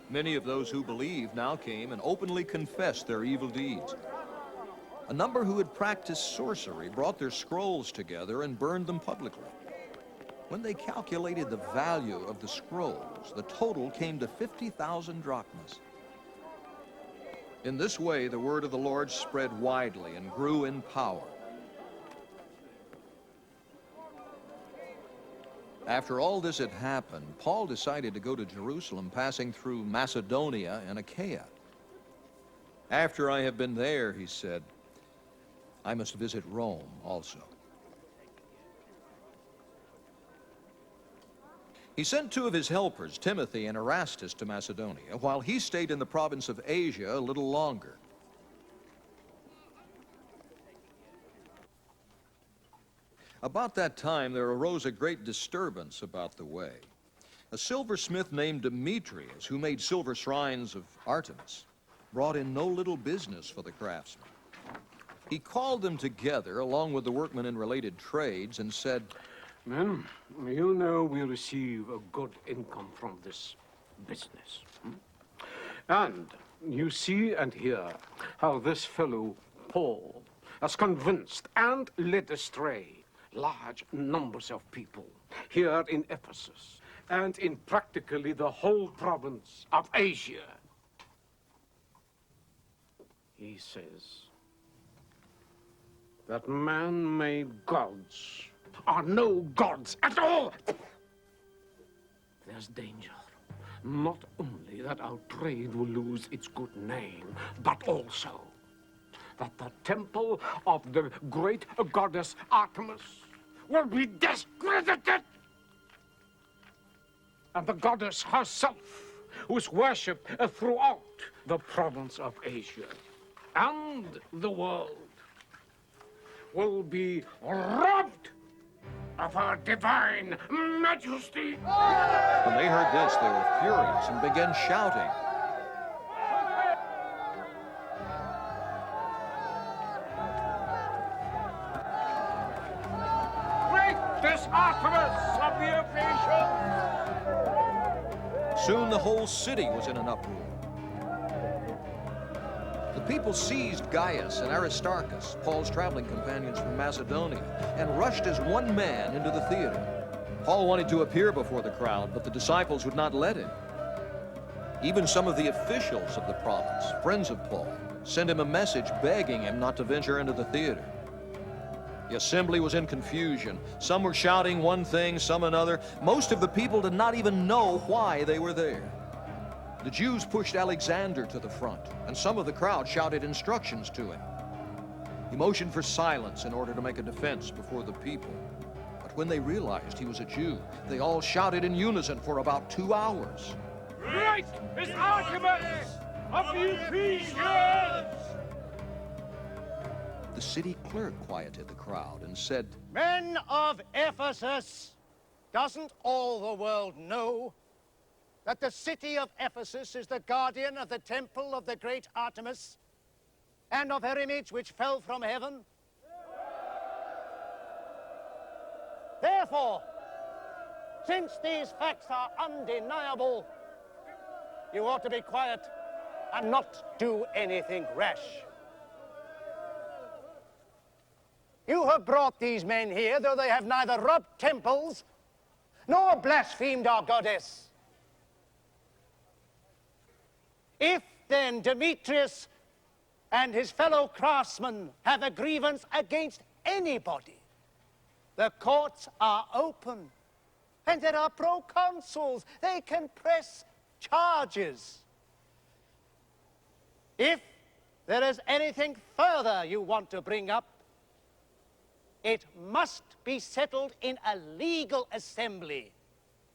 Many of those who believed now came and openly confessed their evil deeds. A number who had practiced sorcery brought their scrolls together and burned them publicly. When they calculated the value of the scrolls, the total came to 50,000 drachmas. In this way, the word of the Lord spread widely and grew in power. After all this had happened, Paul decided to go to Jerusalem, passing through Macedonia and Achaia. "After I have been there," he said, "I must visit Rome also." He sent 2 of his helpers, Timothy and Erastus, to Macedonia, while he stayed in the province of Asia a little longer. About that time, there arose a great disturbance about the way. A silversmith named Demetrius, who made silver shrines of Artemis, brought in no little business for the craftsmen. He called them together, along with the workmen in related trades, and said, "Men, you know we receive a good income from this business. And you see and hear how this fellow, Paul, has convinced and led astray large numbers of people here in Ephesus and in practically the whole province of Asia. He says that man-made gods are no gods at all. There's danger. Not only that our trade will lose its good name, but also that the temple of the great goddess Artemis will be discredited. And the goddess herself, who is worshipped throughout the province of Asia and the world, will be robbed of her divine majesty." When they heard this, they were furious and began shouting. Break this Artemis of the Ephesians! Soon the whole city was in an uproar. The people seized Gaius and Aristarchus, Paul's traveling companions from Macedonia, and rushed as one man into the theater. Paul wanted to appear before the crowd, but the disciples would not let him. Even some of the officials of the province, friends of Paul, sent him a message begging him not to venture into the theater. The assembly was in confusion. Some were shouting one thing, some another. Most of the people did not even know why they were there. The Jews pushed Alexander to the front, and some of the crowd shouted instructions to him. He motioned for silence in order to make a defense before the people. But when they realized he was a Jew, they all shouted in unison for about 2 hours. Great is Artemis of the Ephesians! The city clerk quieted the crowd and said, "Men of Ephesus, doesn't all the world know that the city of Ephesus is the guardian of the temple of the great Artemis and of her image which fell from heaven? Therefore, since these facts are undeniable, you ought to be quiet and not do anything rash. You have brought these men here, though they have neither robbed temples nor blasphemed our goddess. If then Demetrius and his fellow craftsmen have a grievance against anybody, the courts are open, And there are proconsuls. They can press charges. If there is anything further you want to bring up, it must be settled in a legal assembly.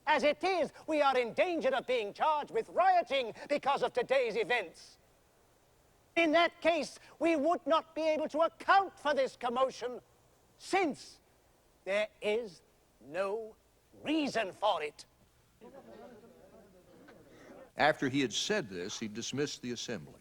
As it is, we are in danger of being charged with rioting because of today's events. In that case, we would not be able to account for this commotion, since there is no reason for it. After he had said this, he dismissed the assembly.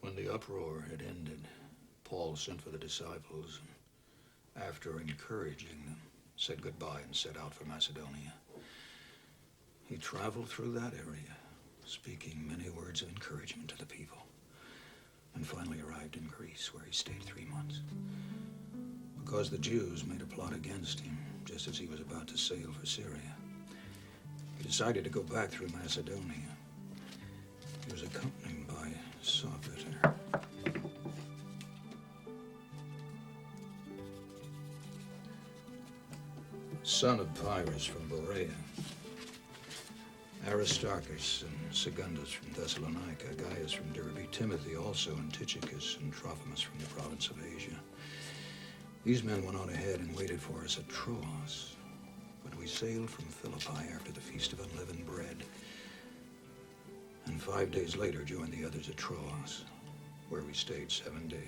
When the uproar had ended, Paul sent for the disciples, and after encouraging them, said goodbye and set out for Macedonia. He traveled through that area, speaking many words of encouragement to the people, and finally arrived in Greece, where he stayed 3 months. Because the Jews made a plot against him just as he was about to sail for Syria, he decided to go back through Macedonia. He was accompanied by Sopater, son of Pyrrhus from Berea, Aristarchus and Secundus from Thessalonica, Gaius from Derbe, Timothy also, and Tychicus and Trophimus from the province of Asia. These men went on ahead and waited for us at Troas, but we sailed from Philippi after the Feast of Unleavened Bread, and 5 days later joined the others at Troas, where we stayed 7 days.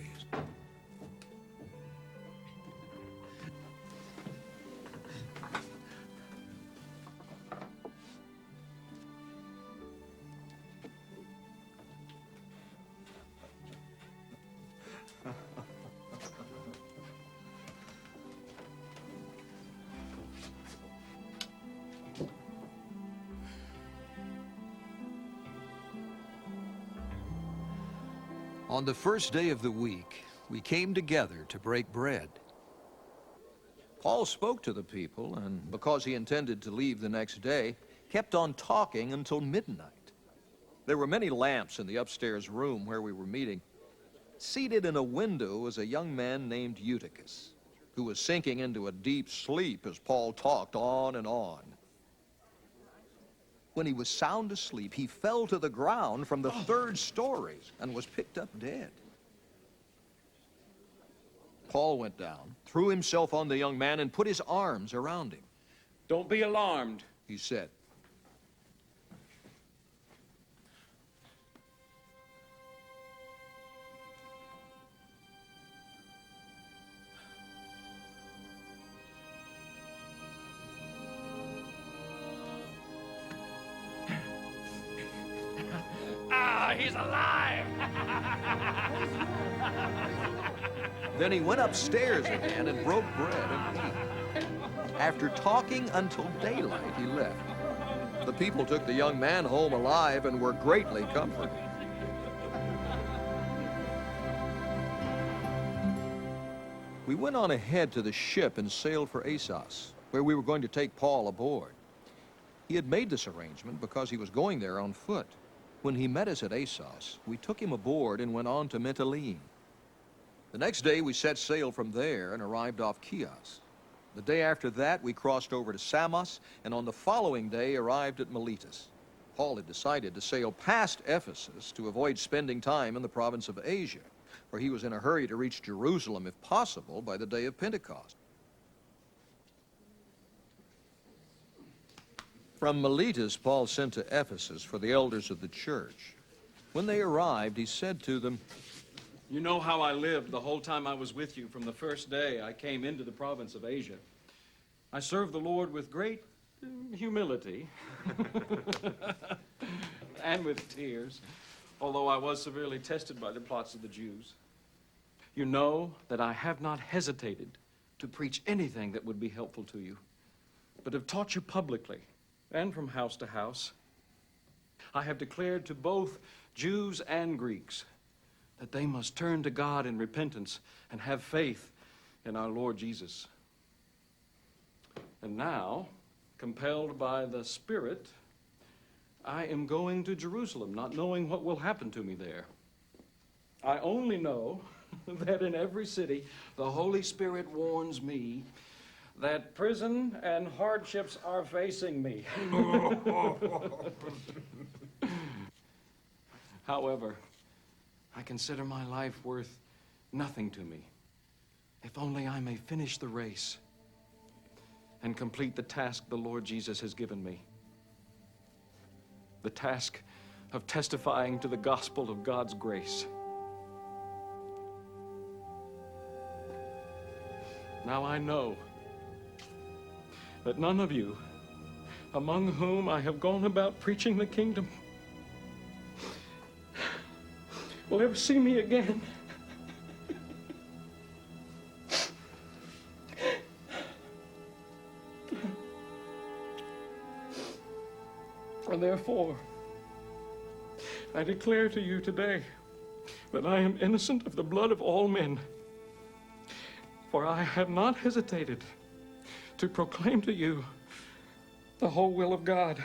On the first day of the week, we came together to break bread. Paul spoke to the people, and because he intended to leave the next day, kept on talking until midnight. There were many lamps in the upstairs room where we were meeting. Seated in a window was a young man named Eutychus, who was sinking into a deep sleep as Paul talked on and on. When he was sound asleep, he fell to the ground from the 3rd story and was picked up dead. Paul went down, threw himself on the young man, and put his arms around him. Don't be alarmed, he said. He's alive! Then he went upstairs again and broke bread and ate. After talking until daylight, he left. The people took the young man home alive and were greatly comforted. We went on ahead to the ship and sailed for Assos, where we were going to take Paul aboard. He had made this arrangement because he was going there on foot. When he met us at Assos, we took him aboard and went on to Mytilene. The next day, we set sail from there and arrived off Chios. The day after that, we crossed over to Samos, and on the following day arrived at Miletus. Paul had decided to sail past Ephesus to avoid spending time in the province of Asia, for he was in a hurry to reach Jerusalem, if possible, by the day of Pentecost. From Miletus, Paul sent to Ephesus for the elders of the church. When they arrived, he said to them, "You know how I lived the whole time I was with you from the first day I came into the province of Asia. I served the Lord with great humility and with tears, although I was severely tested by the plots of the Jews. You know that I have not hesitated to preach anything that would be helpful to you, but have taught you publicly and from house to house. I have declared to both Jews and Greeks that they must turn to God in repentance and have faith in our Lord Jesus. And now, compelled by the Spirit, I am going to Jerusalem, not knowing what will happen to me there. I only know that in every city the Holy Spirit warns me that prison and hardships are facing me. However, I consider my life worth nothing to me, if only I may finish the race and complete the task the Lord Jesus has given me. The task of testifying to the gospel of God's grace. Now I know that none of you, among whom I have gone about preaching the kingdom, will ever see me again. And therefore, I declare to you today that I am innocent of the blood of all men, for I have not hesitated to proclaim to you the whole will of God.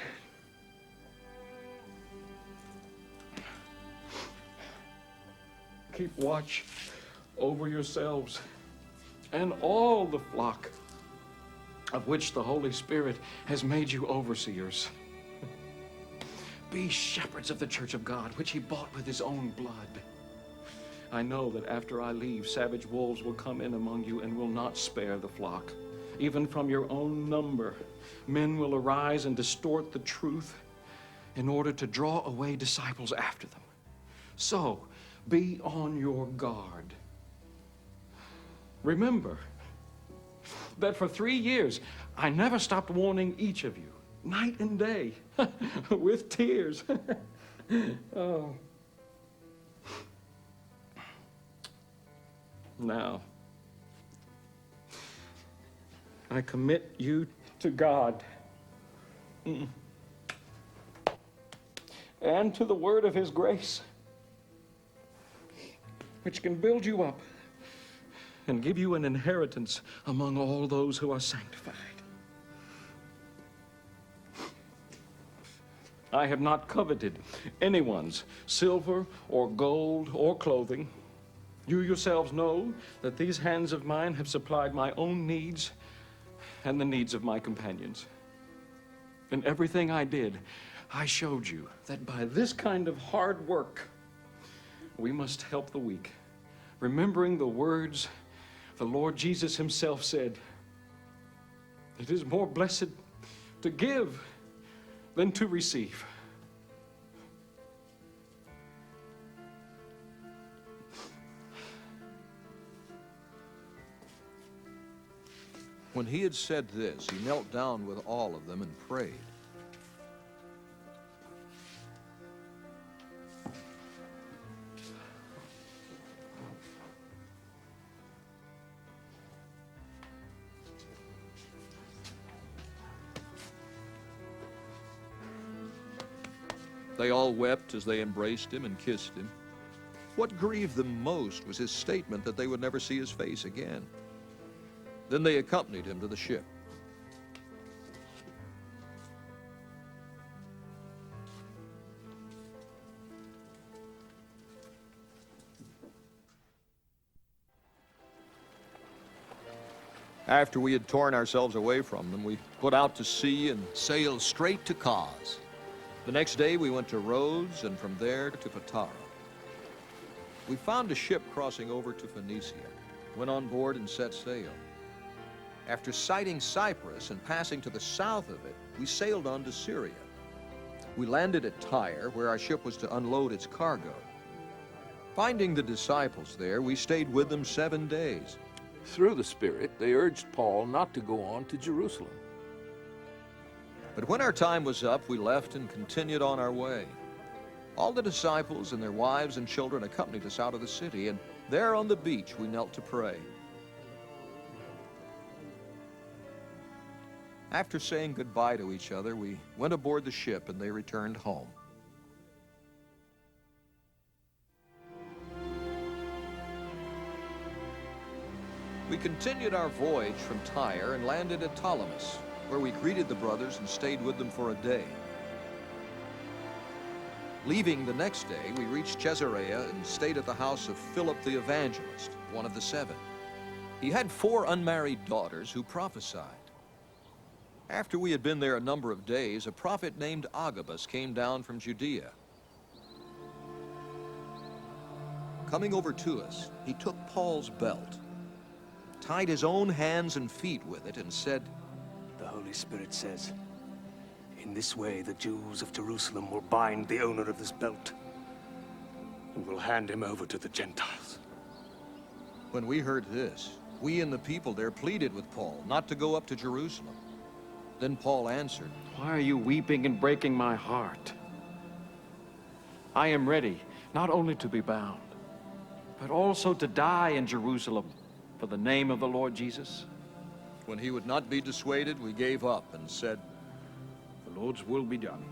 Keep watch over yourselves and all the flock of which the Holy Spirit has made you overseers. Be shepherds of the church of God, which he bought with his own blood. I know that after I leave, savage wolves will come in among you and will not spare the flock. Even from your own number, men will arise and distort the truth in order to draw away disciples after them. So, be on your guard. Remember that for 3 years, I never stopped warning each of you, night and day, with tears. Oh. Now, I commit you to God and to the word of his grace, which can build you up and give you an inheritance among all those who are sanctified. I have not coveted anyone's silver or gold or clothing. You yourselves know that these hands of mine have supplied my own needs and the needs of my companions. In everything I did, I showed you that by this kind of hard work, we must help the weak, remembering the words the Lord Jesus himself said, "It is more blessed to give than to receive." When he had said this, he knelt down with all of them and prayed. They all wept as they embraced him and kissed him. What grieved them most was his statement that they would never see his face again. Then they accompanied him to the ship. After we had torn ourselves away from them, we put out to sea and sailed straight to Cos. The next day we went to Rhodes, and from there to Patara. We found a ship crossing over to Phoenicia, went on board and set sail. After sighting Cyprus and passing to the south of it, we sailed on to Syria. We landed at Tyre, where our ship was to unload its cargo. Finding the disciples there, we stayed with them 7 days. Through the Spirit, they urged Paul not to go on to Jerusalem. But when our time was up, we left and continued on our way. All the disciples and their wives and children accompanied us out of the city, and there on the beach we knelt to pray. After saying goodbye to each other, we went aboard the ship and they returned home. We continued our voyage from Tyre and landed at Ptolemais, where we greeted the brothers and stayed with them for a day. Leaving the next day, we reached Caesarea and stayed at the house of Philip the Evangelist, one of the 7. He had 4 unmarried daughters who prophesied. After we had been there a number of days, a prophet named Agabus came down from Judea. Coming over to us, he took Paul's belt, tied his own hands and feet with it, and said, "The Holy Spirit says, in this way the Jews of Jerusalem will bind the owner of this belt and will hand him over to the Gentiles." When we heard this, we and the people there pleaded with Paul not to go up to Jerusalem. Then Paul answered, "Why are you weeping and breaking my heart? I am ready not only to be bound, but also to die in Jerusalem for the name of the Lord Jesus." When he would not be dissuaded, we gave up and said, "The Lord's will be done."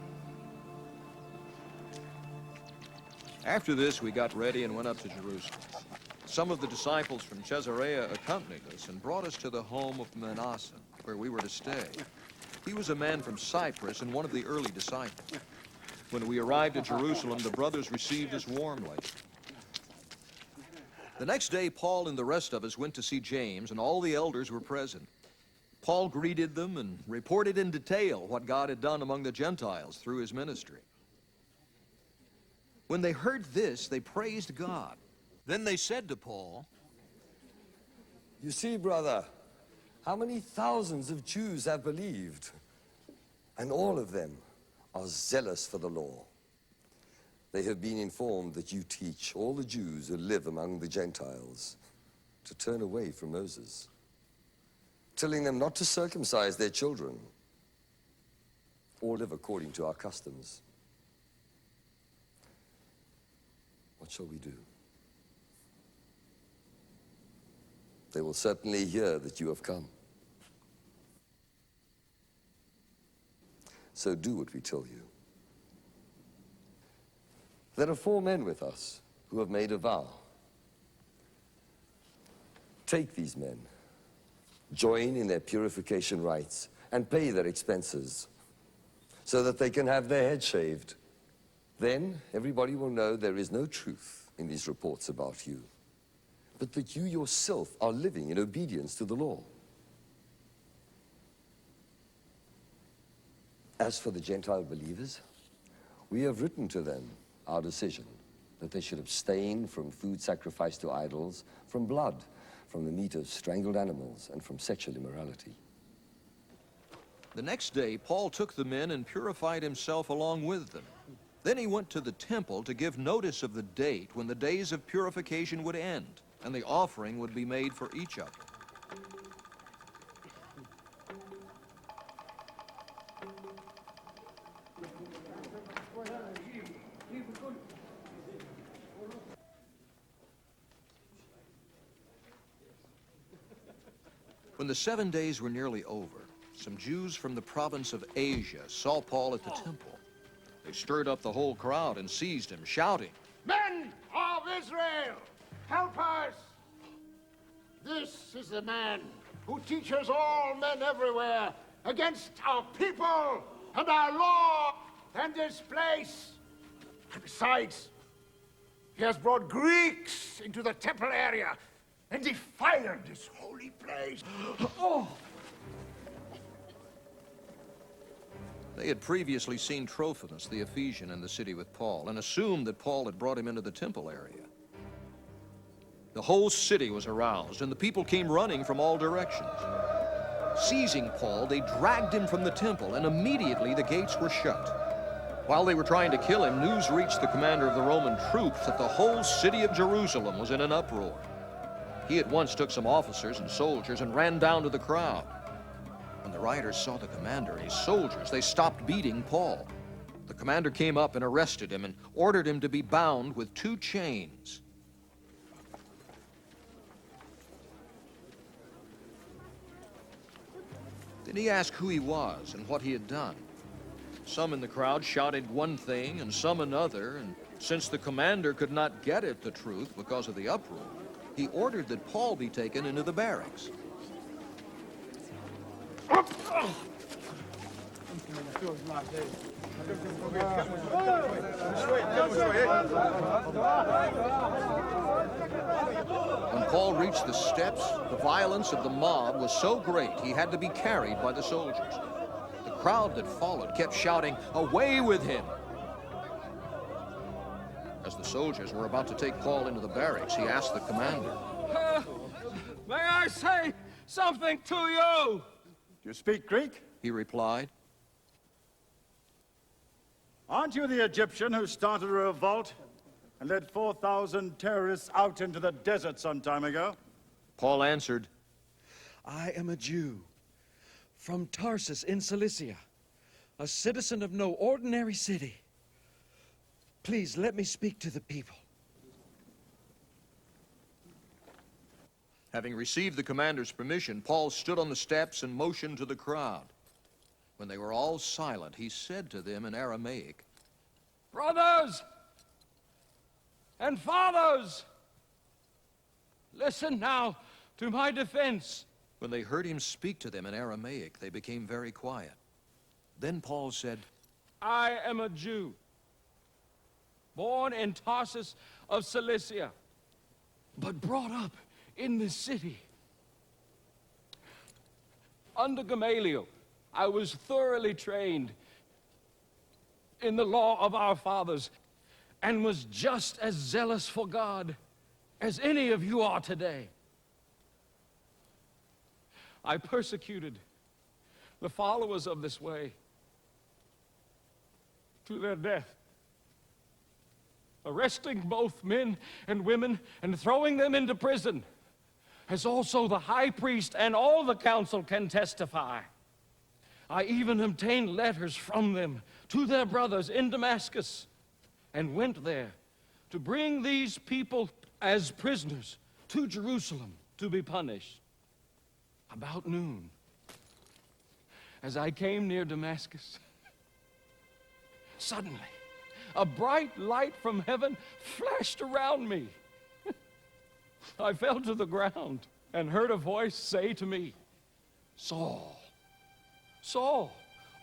After this, we got ready and went up to Jerusalem. Some of the disciples from Caesarea accompanied us and brought us to the home of Manasseh, where we were to stay. He was a man from Cyprus and one of the early disciples. When we arrived at Jerusalem, the brothers received us warmly. The next day, Paul and the rest of us went to see James, and all the elders were present. Paul greeted them and reported in detail what God had done among the Gentiles through his ministry. When they heard this, they praised God. Then they said to Paul, "You see, brother, how many thousands of Jews have believed, and all of them are zealous for the law. They have been informed that you teach all the Jews who live among the Gentiles to turn away from Moses, telling them not to circumcise their children or live according to our customs. What shall we do? They will certainly hear that you have come. So do what we tell you. There are 4 men with us who have made a vow. Take these men, join in their purification rites, and pay their expenses so that they can have their heads shaved. Then everybody will know there is no truth in these reports about you, but that you yourself are living in obedience to the law. As for the Gentile believers, we have written to them our decision that they should abstain from food sacrificed to idols, from blood, from the meat of strangled animals, and from sexual immorality. The next day, Paul took the men and purified himself along with them. Then he went to the temple to give notice of the date when the days of purification would end, and the offering would be made for each of them. When the 7 days were nearly over, some Jews from the province of Asia saw Paul at the temple. They stirred up the whole crowd and seized him, shouting, Men of Israel, help us! This is the man who teaches all men everywhere against our people and our law and this place. And besides, he has brought Greeks into the temple area and defiled this holy place. Oh! They had previously seen Trophimus the Ephesian in the city with Paul and assumed that Paul had brought him into the temple area. The whole city was aroused, and the people came running from all directions. Seizing Paul, they dragged him from the temple, and immediately the gates were shut. While they were trying to kill him, news reached the commander of the Roman troops that the whole city of Jerusalem was in an uproar. He at once took some officers and soldiers and ran down to the crowd. When the rioters saw the commander and his soldiers, they stopped beating Paul. The commander came up and arrested him and ordered him to be bound with 2 chains. Then he asked who he was and what he had done. Some in the crowd shouted one thing and some another, and since the commander could not get at the truth because of the uproar, he ordered that Paul be taken into the barracks. When Paul reached the steps, the violence of the mob was so great he had to be carried by the soldiers. The crowd that followed kept shouting, "Away with him!" As the soldiers were about to take Paul into the barracks, he asked the commander, May I say something to you? Do you speak Greek? He replied. Aren't you the Egyptian who started a revolt and led 4,000 terrorists out into the desert some time ago? Paul answered, I am a Jew from Tarsus in Cilicia, a citizen of no ordinary city. Please let me speak to the people. Having received the commander's permission, Paul stood on the steps and motioned to the crowd. When they were all silent, he said to them in Aramaic, Brothers and fathers, listen now to my defense. When they heard him speak to them in Aramaic, they became very quiet. Then Paul said, I am a Jew, born in Tarsus of Cilicia, but brought up in this city. Under Gamaliel, I was thoroughly trained in the law of our fathers and was just as zealous for God as any of you are today. I persecuted the followers of this way to their death, arresting both men and women and throwing them into prison, as also the high priest and all the council can testify. I even obtained letters from them to their brothers in Damascus and went there to bring these people as prisoners to Jerusalem to be punished. About noon, as I came near Damascus, suddenly a bright light from heaven flashed around me. I fell to the ground and heard a voice say to me, Saul, Saul,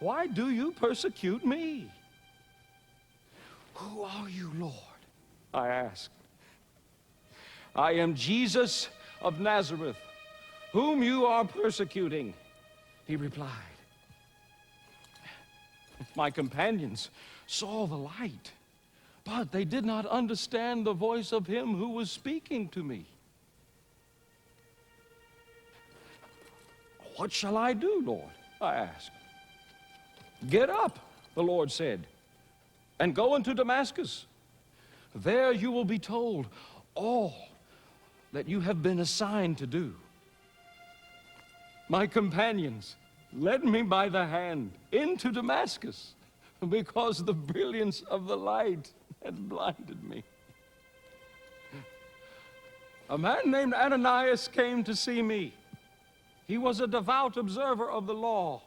why do you persecute me? Who are you, Lord? I asked. I am Jesus of Nazareth, whom you are persecuting, he replied. My companions saw the light, but they did not understand the voice of him who was speaking to me. What shall I do, Lord? I asked. Get up, the Lord said, and go into Damascus. There you will be told all that you have been assigned to do. My companions led me by the hand into Damascus because the brilliance of the light had blinded me. A man named Ananias came to see me. He was a devout observer of the law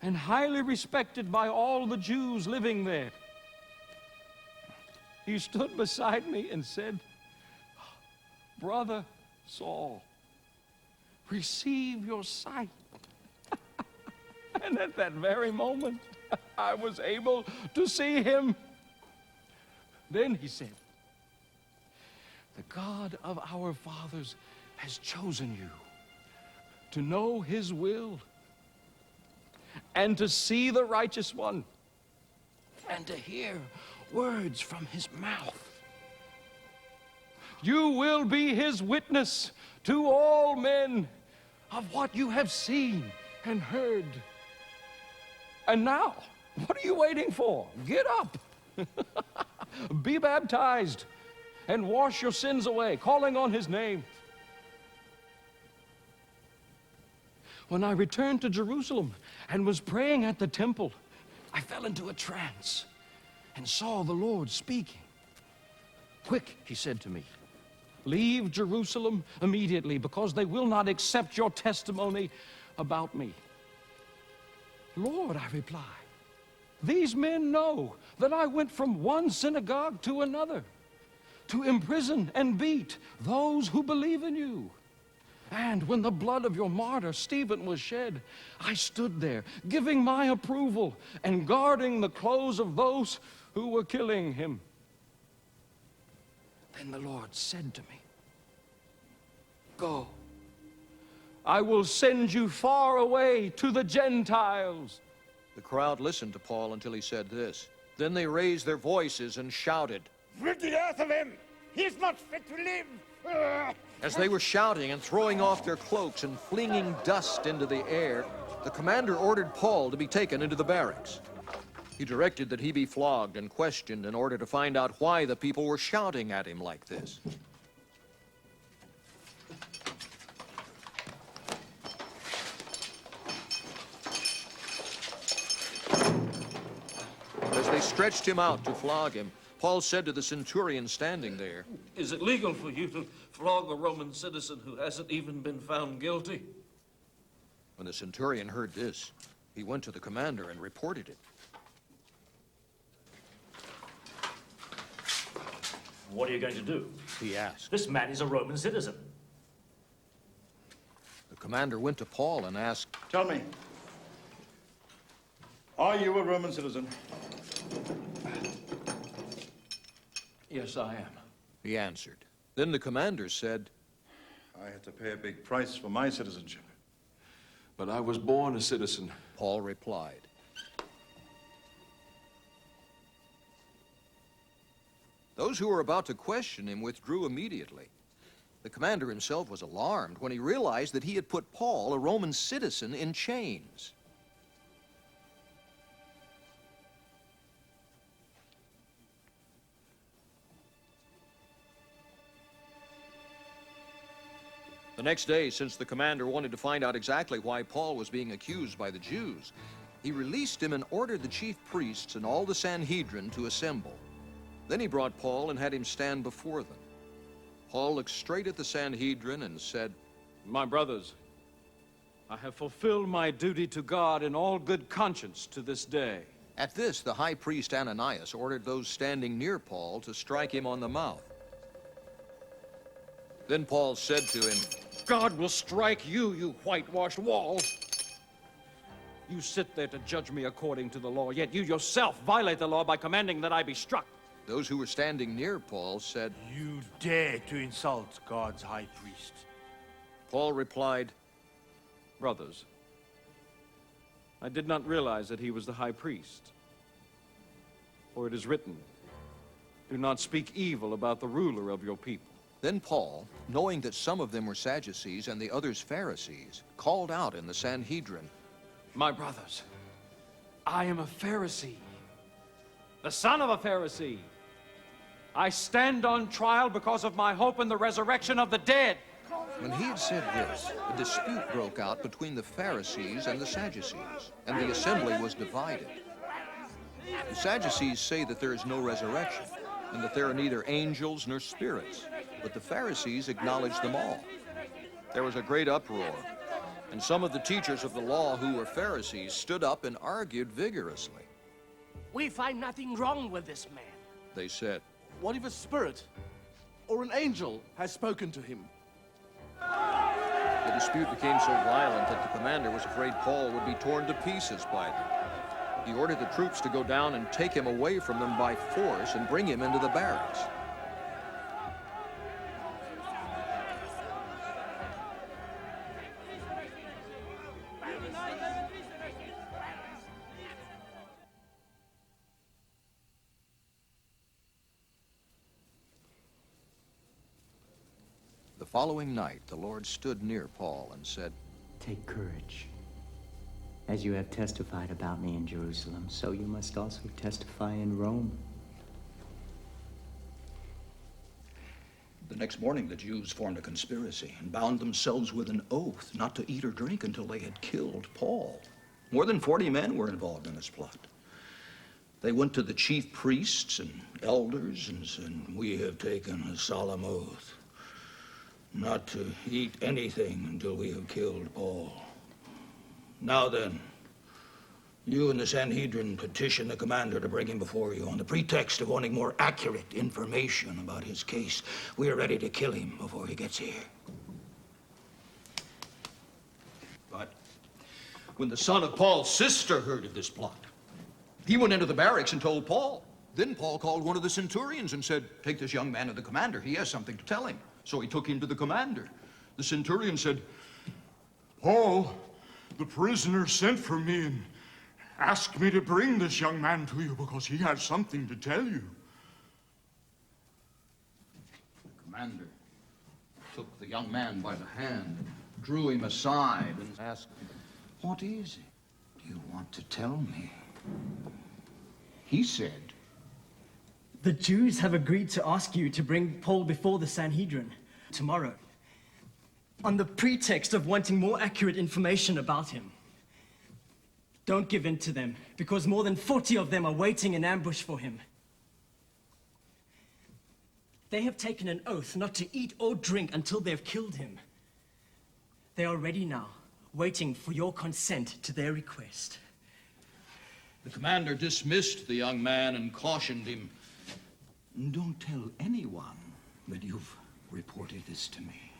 and highly respected by all the Jews living there. He stood beside me and said, Brother Saul, receive your sight. And at that very moment, I was able to see him. Then he said, the God of our fathers has chosen you to know his will and to see the righteous one and to hear words from his mouth. you will be his witness to all men of what you have seen and heard. And now, what are you waiting for? Get up. Be baptized and wash your sins away, calling on his name. When I returned to Jerusalem and was praying at the temple, I fell into a trance and saw the Lord speaking. Quick, he said to me, leave Jerusalem immediately, because they will not accept your testimony about me. Lord, I replied, these men know that I went from one synagogue to another to imprison and beat those who believe in you. And when the blood of your martyr Stephen was shed, I stood there, giving my approval and guarding the clothes of those who were killing him. Then the Lord said to me, go. I will send you far away to the Gentiles. The crowd listened to Paul until he said this. Then they raised their voices and shouted, Rid the earth of him! He is not fit to live! As they were shouting and throwing off their cloaks and flinging dust into the air, the commander ordered Paul to be taken into the barracks. He directed that he be flogged and questioned in order to find out why the people were shouting at him like this. As they stretched him out to flog him, Paul said to the centurion standing there, Is it legal for you to flog a Roman citizen who hasn't even been found guilty? When the centurion heard this, he went to the commander and reported it. What are you going to do? He asked. This man is a Roman citizen. The commander went to Paul and asked, Tell me, are you a Roman citizen? Yes, I am. He answered. Then the commander said, I had to pay a big price for my citizenship. But I was born a citizen. Paul replied. Those who were about to question him withdrew immediately. The commander himself was alarmed when he realized that he had put Paul, a Roman citizen, in chains. The next day, since the commander wanted to find out exactly why Paul was being accused by the Jews, he released him and ordered the chief priests and all the Sanhedrin to assemble. Then he brought Paul and had him stand before them. Paul looked straight at the Sanhedrin and said, My brothers, I have fulfilled my duty to God in all good conscience to this day. At this, the high priest Ananias ordered those standing near Paul to strike him on the mouth. Then Paul said to him, God will strike you, you whitewashed wall. You sit there to judge me according to the law, yet you yourself violate the law by commanding that I be struck. Those who were standing near Paul said, You dare to insult God's high priest. Paul replied, Brothers, I did not realize that he was the high priest. For it is written, do not speak evil about the ruler of your people. Then Paul, knowing that some of them were Sadducees and the others Pharisees, called out in the Sanhedrin, My brothers, I am a Pharisee, the son of a Pharisee. I stand on trial because of my hope in the resurrection of the dead. When he had said this, a dispute broke out between the Pharisees and the Sadducees, and the assembly was divided. The Sadducees say that there is no resurrection, and that there are neither angels nor spirits, but the Pharisees acknowledge them all. There was a great uproar, and some of the teachers of the law who were Pharisees stood up and argued vigorously. We find nothing wrong with this man. They said, What if a spirit or an angel has spoken to him? The dispute became so violent that the commander was afraid Paul would be torn to pieces by them. He ordered the troops to go down and take him away from them by force and bring him into the barracks. following night, the Lord stood near Paul and said, "Take courage. As you have testified about me in Jerusalem, so you must also testify in Rome." The next morning, the Jews formed a conspiracy and bound themselves with an oath not to eat or drink until they had killed Paul. More than 40 men were involved in this plot. They went to the chief priests and elders and said, "We have taken a solemn oath not to eat anything until we have killed Paul. Now then, you and the Sanhedrin petition the commander to bring him before you on the pretext of wanting more accurate information about his case. We are ready to kill him before he gets here." But when the son of Paul's sister heard of this plot, he went into the barracks and told Paul. Then Paul called one of the centurions and said, "Take this young man to the commander. He has something to tell him." So he took him to the commander. The centurion said, "Paul, the prisoner, sent for me and asked me to bring this young man to you because he has something to tell you." The commander took the young man by the hand and drew him aside and asked, "What is it you want to tell me?" He said, "The Jews have agreed to ask you to bring Paul before the Sanhedrin tomorrow, on the pretext of wanting more accurate information about him. Don't give in to them, because more than 40 of them are waiting in ambush for him. They have taken an oath not to eat or drink until they have killed him. They are ready now, waiting for your consent to their request." The commander dismissed the young man and cautioned him, "Don't tell anyone that you've reported this to me."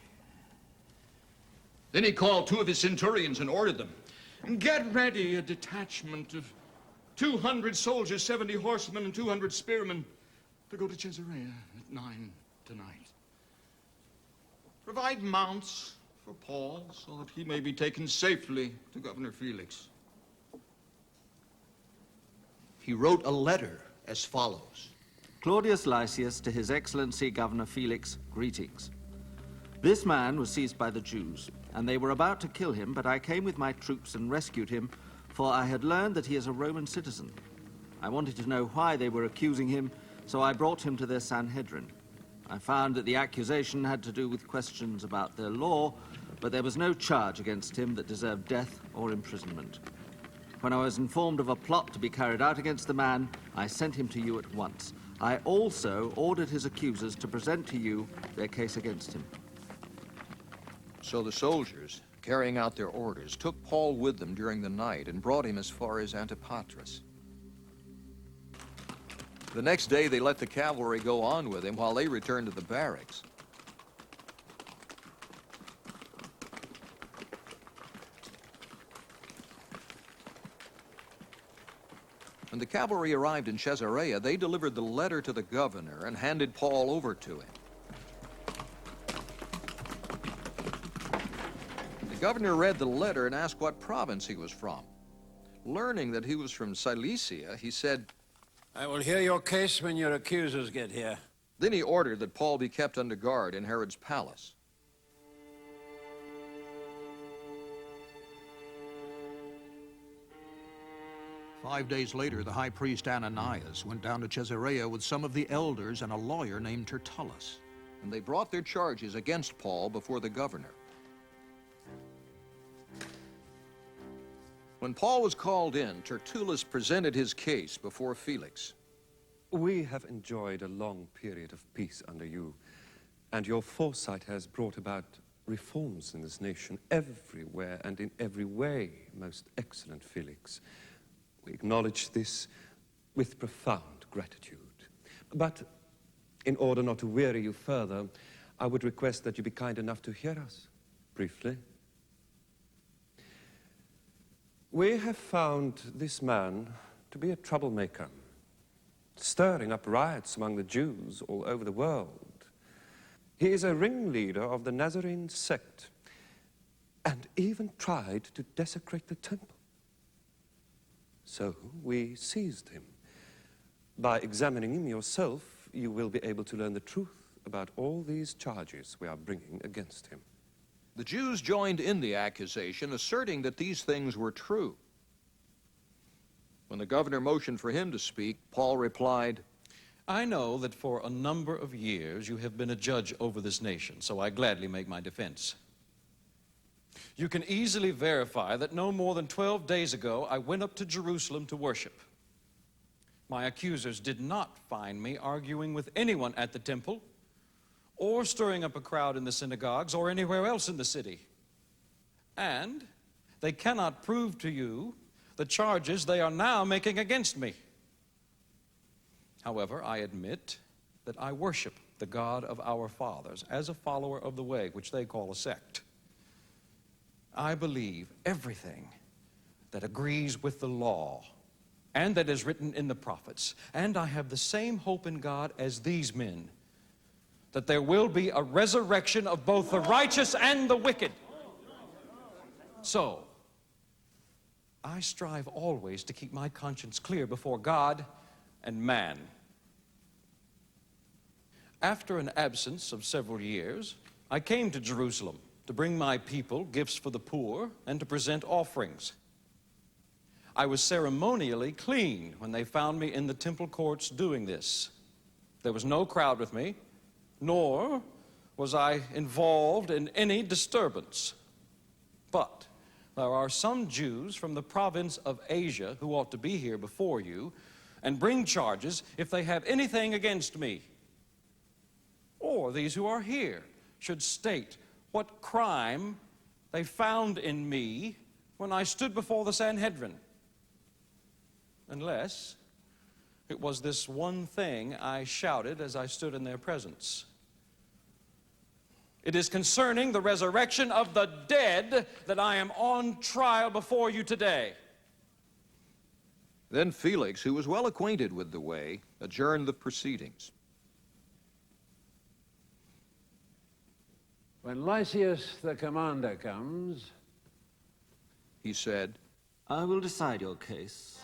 Then he called 2 of his centurions and ordered them, "Get ready a detachment of 200 soldiers, 70 horsemen, and 200 spearmen to go to Caesarea at 9 tonight. Provide mounts for Paul so that he may be taken safely to Governor Felix." He wrote a letter as follows. Claudius Lysias to His Excellency Governor Felix, greetings. This man was seized by the Jews, and they were about to kill him, but I came with my troops and rescued him, for I had learned that he is a Roman citizen. I wanted to know why they were accusing him, so I brought him to their Sanhedrin. I found that the accusation had to do with questions about their law, but there was no charge against him that deserved death or imprisonment. When I was informed of a plot to be carried out against the man, I sent him to you at once. I also ordered his accusers to present to you their case against him." So the soldiers, carrying out their orders, took Paul with them during the night and brought him as far as Antipatris. The next day they let the cavalry go on with him while they returned to the barracks. When the cavalry arrived in Caesarea, they delivered the letter to the governor and handed Paul over to him. The governor read the letter and asked what province he was from. Learning that he was from Cilicia, he said, "I will hear your case when your accusers get here." Then he ordered that Paul be kept under guard in Herod's palace. "5 days later, the high priest Ananias went down to Caesarea with some of the elders and a lawyer named Tertullus. And they brought their charges against Paul before the governor. When Paul was called in, Tertullus presented his case before Felix. "We have enjoyed a long period of peace under you, and your foresight has brought about reforms in this nation everywhere and in every way, most excellent Felix. We acknowledge this with profound gratitude. But in order not to weary you further, I would request that you be kind enough to hear us briefly. We have found this man to be a troublemaker, stirring up riots among the Jews all over the world. He is a ringleader of the Nazarene sect and even tried to desecrate the temple. So we seized him. By examining him yourself, you will be able to learn the truth about all these charges we are bringing against him. The Jews joined in the accusation, asserting that these things were true. When the governor motioned for him to speak, Paul replied, I know that for a number of years you have been a judge over this nation, so I gladly make my defense. You can easily verify that no more than 12 days ago I went up to Jerusalem to worship. My accusers did not find me arguing with anyone at the temple, or stirring up a crowd in the synagogues, or anywhere else in the city. And they cannot prove to you the charges they are now making against me. However, I admit that I worship the God of our fathers as a follower of the way, which they call a sect. I believe everything that agrees with the law and that is written in the prophets. And I have the same hope in God as these men, that there will be a resurrection of both the righteous and the wicked. So, I strive always to keep my conscience clear before God and man. After an absence of several years, I came to Jerusalem to bring my people gifts for the poor and to present offerings. I was ceremonially clean when they found me in the temple courts doing this. There was no crowd with me, nor was I involved in any disturbance. But there are some Jews from the province of Asia who ought to be here before you and bring charges if they have anything against me. Or these who are here should state what crime they found in me when I stood before the Sanhedrin. Unless it was this one thing I shouted as I stood in their presence. It is concerning the resurrection of the dead that I am on trial before you today. Then Felix, who was well acquainted with the way, adjourned the proceedings. When Lysias the commander comes, he said, I will decide your case.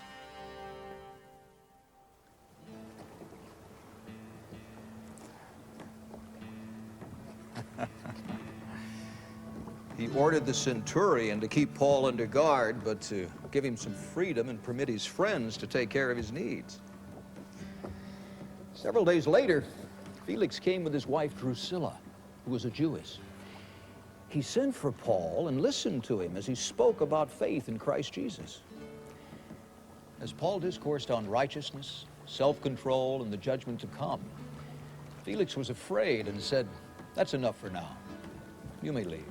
He ordered the centurion to keep Paul under guard, but to give him some freedom and permit his friends to take care of his needs. Several days later, Felix came with his wife Drusilla, who was a Jewess. He sent for Paul and listened to him as he spoke about faith in Christ Jesus. As Paul discoursed on righteousness, self-control, and the judgment to come, Felix was afraid and said, "That's enough for now. You may leave.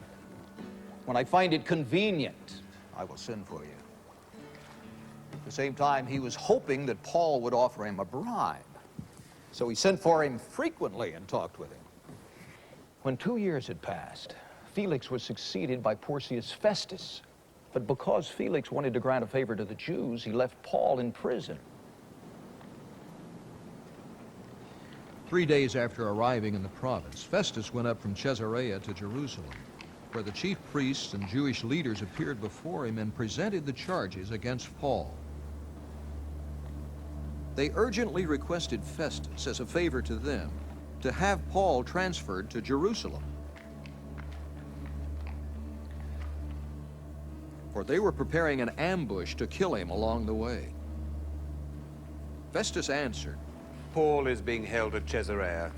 When I find it convenient, I will send for you." At the same time, he was hoping that Paul would offer him a bribe. So he sent for him frequently and talked with him. When 2 years had passed, Felix was succeeded by Porcius Festus. But because Felix wanted to grant a favor to the Jews, he left Paul in prison. 3 days after arriving in the province, Festus went up from Caesarea to Jerusalem, where the chief priests and Jewish leaders appeared before him and presented the charges against Paul. They urgently requested Festus, as a favor to them, to have Paul transferred to Jerusalem. For they were preparing an ambush to kill him along the way. Festus answered, Paul is being held at Caesarea,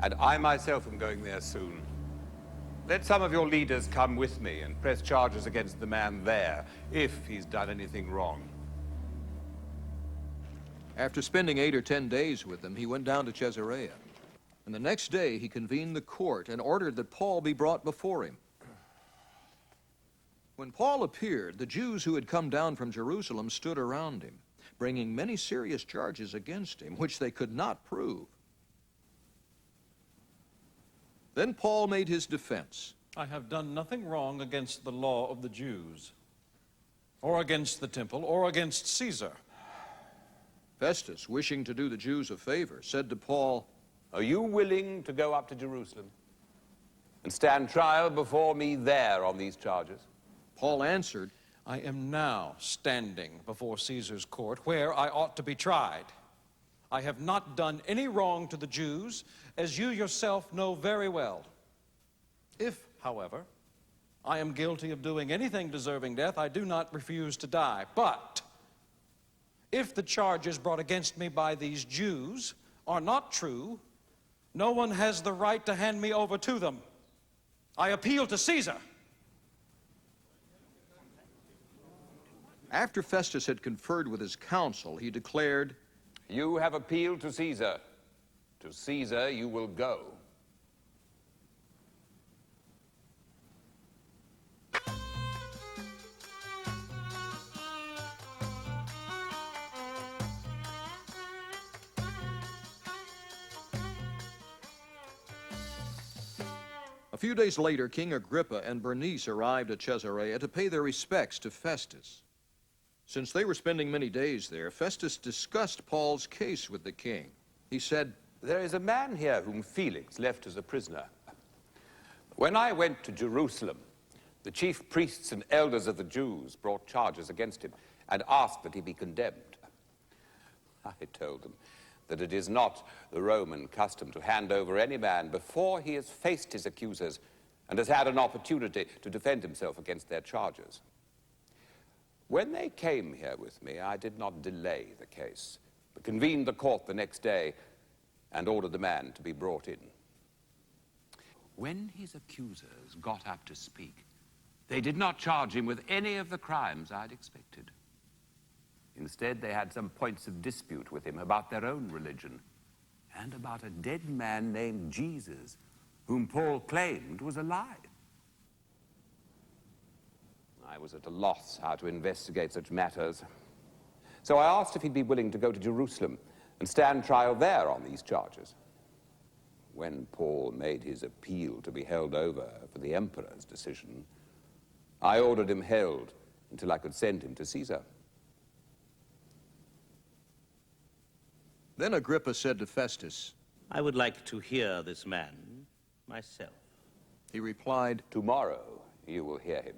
and I myself am going there soon. Let some of your leaders come with me and press charges against the man there, if he's done anything wrong. After spending 8 or 10 days with them, he went down to Caesarea. And the next day he convened the court and ordered that Paul be brought before him. When Paul appeared, the Jews who had come down from Jerusalem stood around him, bringing many serious charges against him, which they could not prove. Then Paul made his defense. I have done nothing wrong against the law of the Jews, or against the temple, or against Caesar. Festus, wishing to do the Jews a favor, said to Paul, Are you willing to go up to Jerusalem and stand trial before me there on these charges? Paul answered, I am now standing before Caesar's court, where I ought to be tried. I have not done any wrong to the Jews, as you yourself know very well. If, however, I am guilty of doing anything deserving death, I do not refuse to die. But if the charges brought against me by these Jews are not true, no one has the right to hand me over to them. I appeal to Caesar. After Festus had conferred with his council, he declared, You have appealed to Caesar. To Caesar you will go. A few days later, King Agrippa and Bernice arrived at Caesarea to pay their respects to Festus. Since they were spending many days there, Festus discussed Paul's case with the king. He said, There is a man here whom Felix left as a prisoner. When I went to Jerusalem, the chief priests and elders of the Jews brought charges against him and asked that he be condemned. I told them that it is not the Roman custom to hand over any man before he has faced his accusers and has had an opportunity to defend himself against their charges. When they came here with me, I did not delay the case, but convened the court the next day and ordered the man to be brought in. When his accusers got up to speak, they did not charge him with any of the crimes I'd expected. Instead, they had some points of dispute with him about their own religion and about a dead man named Jesus, whom Paul claimed was alive. I was at a loss how to investigate such matters. So I asked if he'd be willing to go to Jerusalem and stand trial there on these charges. When Paul made his appeal to be held over for the emperor's decision, I ordered him held until I could send him to Caesar. Then Agrippa said to Festus, I would like to hear this man myself. He replied, Tomorrow you will hear him.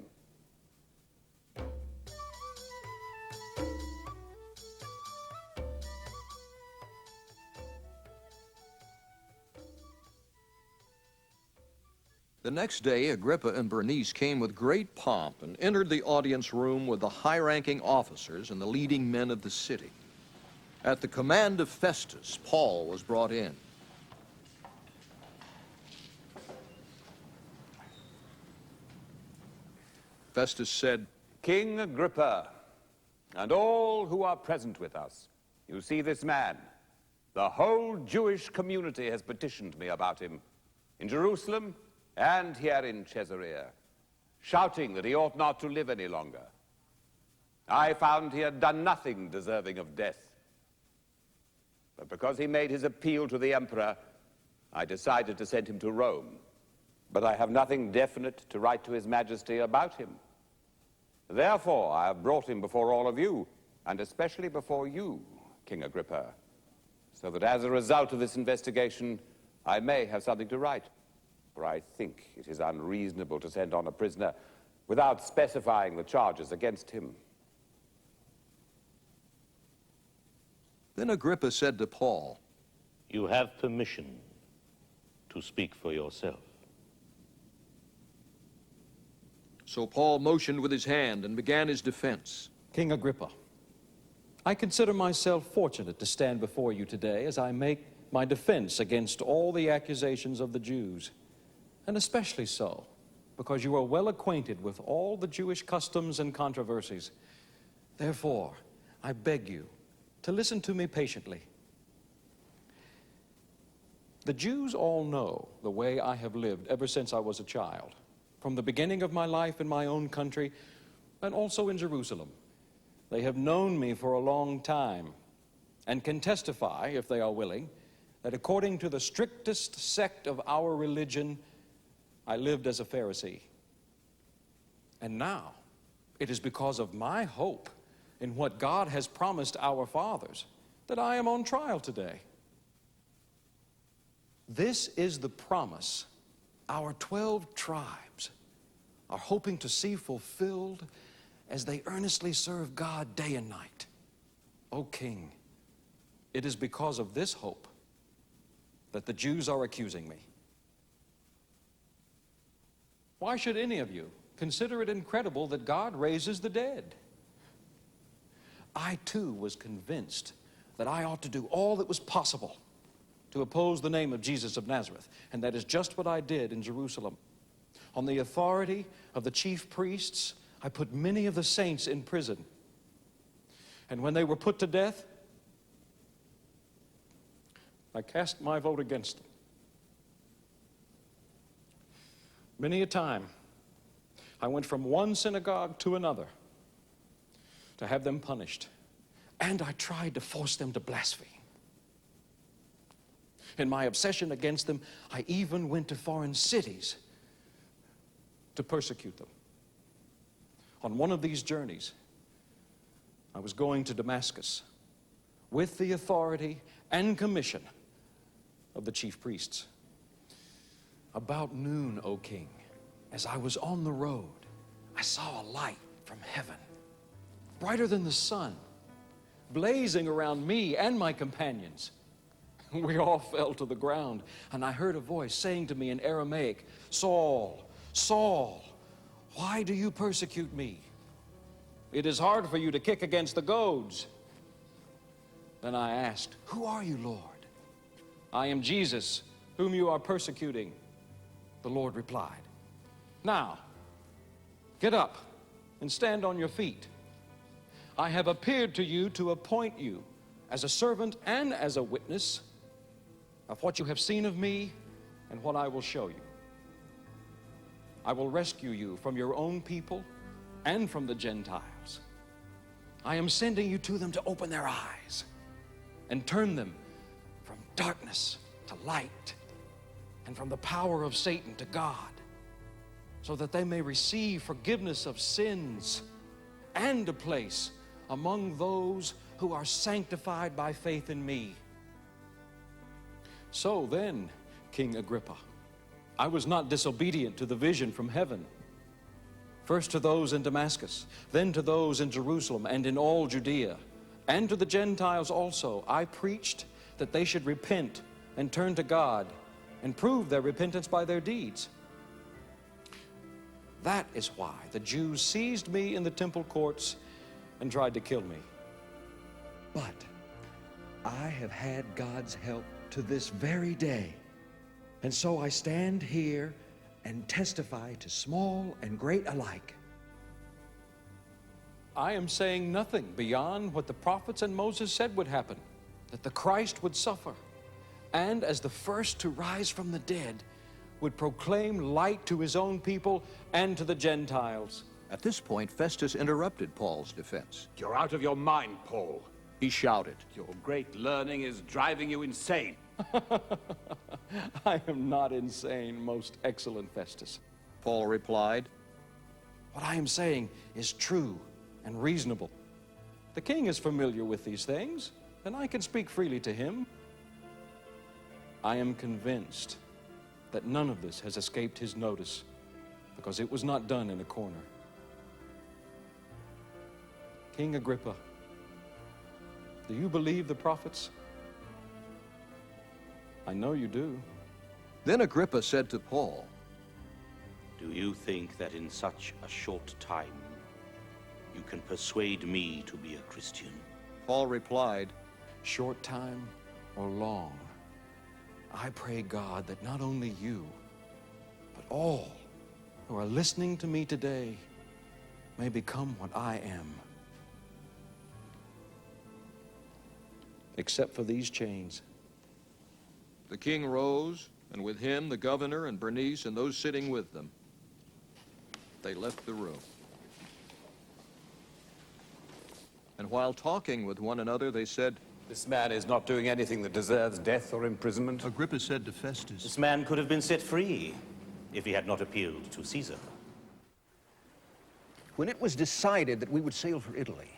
The next day, Agrippa and Bernice came with great pomp and entered the audience room with the high-ranking officers and the leading men of the city. At the command of Festus, Paul was brought in. Festus said, King Agrippa, and all who are present with us, you see this man. The whole Jewish community has petitioned me about him, in Jerusalem and here in Caesarea, shouting that he ought not to live any longer. I found he had done nothing deserving of death. But because he made his appeal to the emperor, I decided to send him to Rome. But I have nothing definite to write to his majesty about him. Therefore, I have brought him before all of you, and especially before you, King Agrippa, so that as a result of this investigation, I may have something to write. For I think it is unreasonable to send on a prisoner without specifying the charges against him. Then Agrippa said to Paul, You have permission to speak for yourself. So Paul motioned with his hand and began his defense. King Agrippa, I consider myself fortunate to stand before you today as I make my defense against all the accusations of the Jews, and especially so because you are well acquainted with all the Jewish customs and controversies. Therefore, I beg you to listen to me patiently. The Jews all know the way I have lived ever since I was a child, from the beginning of my life in my own country and also in Jerusalem. They have known me for a long time and can testify, if they are willing, that according to the strictest sect of our religion, I lived as a Pharisee. And now, it is because of my hope in what God has promised our fathers that I am on trial today. This is the promise our 12 tribes are hoping to see fulfilled as they earnestly serve God day and night. O King, It is because of this hope that the Jews are accusing me. Why should any of you consider it incredible that God raises the dead? I too was convinced that I ought to do all that was possible to oppose the name of Jesus of Nazareth, and that is just what I did in Jerusalem. On the authority of the chief priests, I put many of the saints in prison. And when they were put to death, I cast my vote against them. Many a time, I went from one synagogue to another to have them punished, and I tried to force them to blaspheme. In my obsession against them, I even went to foreign cities to persecute them. On one of these journeys, I was going to Damascus with the authority and commission of the chief priests. About noon, O king, as I was on the road, I saw a light from heaven, brighter than the sun, blazing around me and my companions. We all fell to the ground, and I heard a voice saying to me in Aramaic, "Saul, Saul, why do you persecute me? It is hard for you to kick against the goads." Then I asked, "Who are you, Lord?" "I am Jesus, whom you are persecuting," the Lord replied. "Now, get up and stand on your feet. I have appeared to you to appoint you as a servant and as a witness of what you have seen of me and what I will show you. I will rescue you from your own people and from the Gentiles. I am sending you to them to open their eyes and turn them from darkness to light and from the power of Satan to God, so that they may receive forgiveness of sins and a place among those who are sanctified by faith in me." So then, King Agrippa, I was not disobedient to the vision from heaven. First to those in Damascus, then to those in Jerusalem and in all Judea, and to the Gentiles also, I preached that they should repent and turn to God and prove their repentance by their deeds. That is why the Jews seized me in the temple courts and tried to kill me. But I have had God's help to this very day, and so I stand here and testify to small and great alike. I am saying nothing beyond what the prophets and Moses said would happen, that the Christ would suffer, and as the first to rise from the dead, would proclaim light to his own people and to the Gentiles. At this point, Festus interrupted Paul's defense. "You're out of your mind, Paul," he shouted. "Your great learning is driving you insane." I am not insane, most excellent Festus, Paul replied. What I am saying is true and reasonable. The king is familiar with these things, and I can speak freely to him. I am convinced that none of this has escaped his notice, because it was not done in a corner. King Agrippa, do you believe the prophets? I know you do. Then Agrippa said to Paul, "Do you think that in such a short time you can persuade me to be a Christian?" Paul replied, "Short time or long, I pray God that not only you, but all who are listening to me today may become what I am. Except for these chains." The king rose, and with him the governor and Bernice and those sitting with them. They left the room. And while talking with one another, they said, "This man is not doing anything that deserves death or imprisonment." Agrippa said to Festus, "This man could have been set free if he had not appealed to Caesar." When it was decided that we would sail for Italy,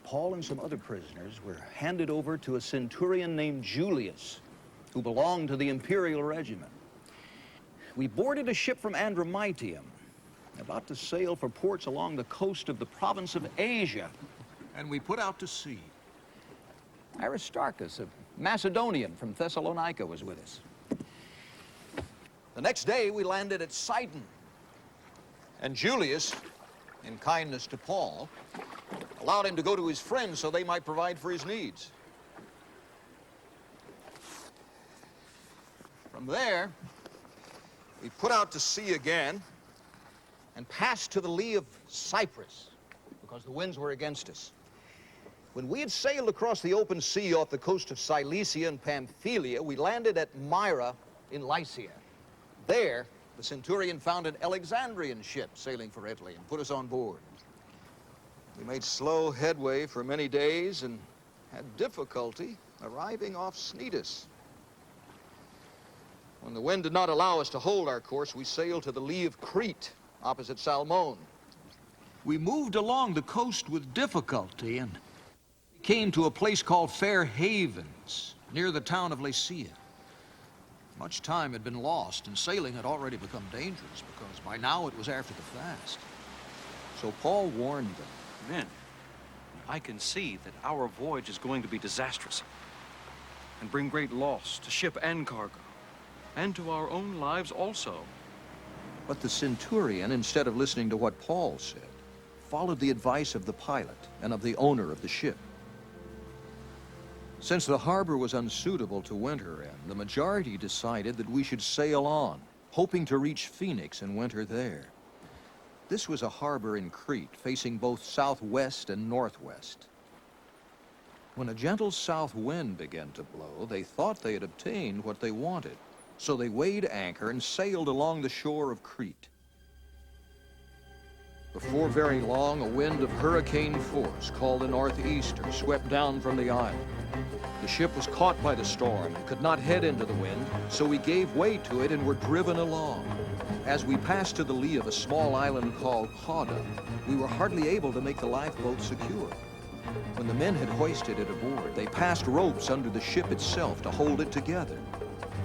Paul and some other prisoners were handed over to a centurion named Julius, who belonged to the imperial regiment. We boarded a ship from Andromitium, about to sail for ports along the coast of the province of Asia, and we put out to sea. Aristarchus, a Macedonian from Thessalonica was with us. The next day, we landed at Sidon. And Julius, in kindness to Paul, allowed him to go to his friends so they might provide for his needs. From there, we put out to sea again and passed to the lee of Cyprus because the winds were against us. When we had sailed across the open sea off the coast of Cilicia and Pamphylia, we landed at Myra in Lycia. There, the centurion found an Alexandrian ship sailing for Italy and put us on board. We made slow headway for many days and had difficulty arriving off Cnidus. When the wind did not allow us to hold our course, we sailed to the lee of Crete, opposite Salmone. We moved along the coast with difficulty and came to a place called Fair Havens, near the town of Lasea. Much time had been lost, and sailing had already become dangerous because by now it was after the fast. So Paul warned them. Men, I can see that our voyage is going to be disastrous and bring great loss to ship and cargo, and to our own lives also. But the centurion, instead of listening to what Paul said, followed the advice of the pilot and of the owner of the ship. Since the harbor was unsuitable to winter in, the majority decided that we should sail on, hoping to reach Phoenix and winter there. This was a harbor in Crete, facing both southwest and northwest. When a gentle south wind began to blow, they thought they had obtained what they wanted. So they weighed anchor and sailed along the shore of Crete. Before very long, a wind of hurricane force, called a northeaster, swept down from the island. The ship was caught by the storm and could not head into the wind, so we gave way to it and were driven along. As we passed to the lee of a small island called Cauda, we were hardly able to make the lifeboat secure. When the men had hoisted it aboard, they passed ropes under the ship itself to hold it together.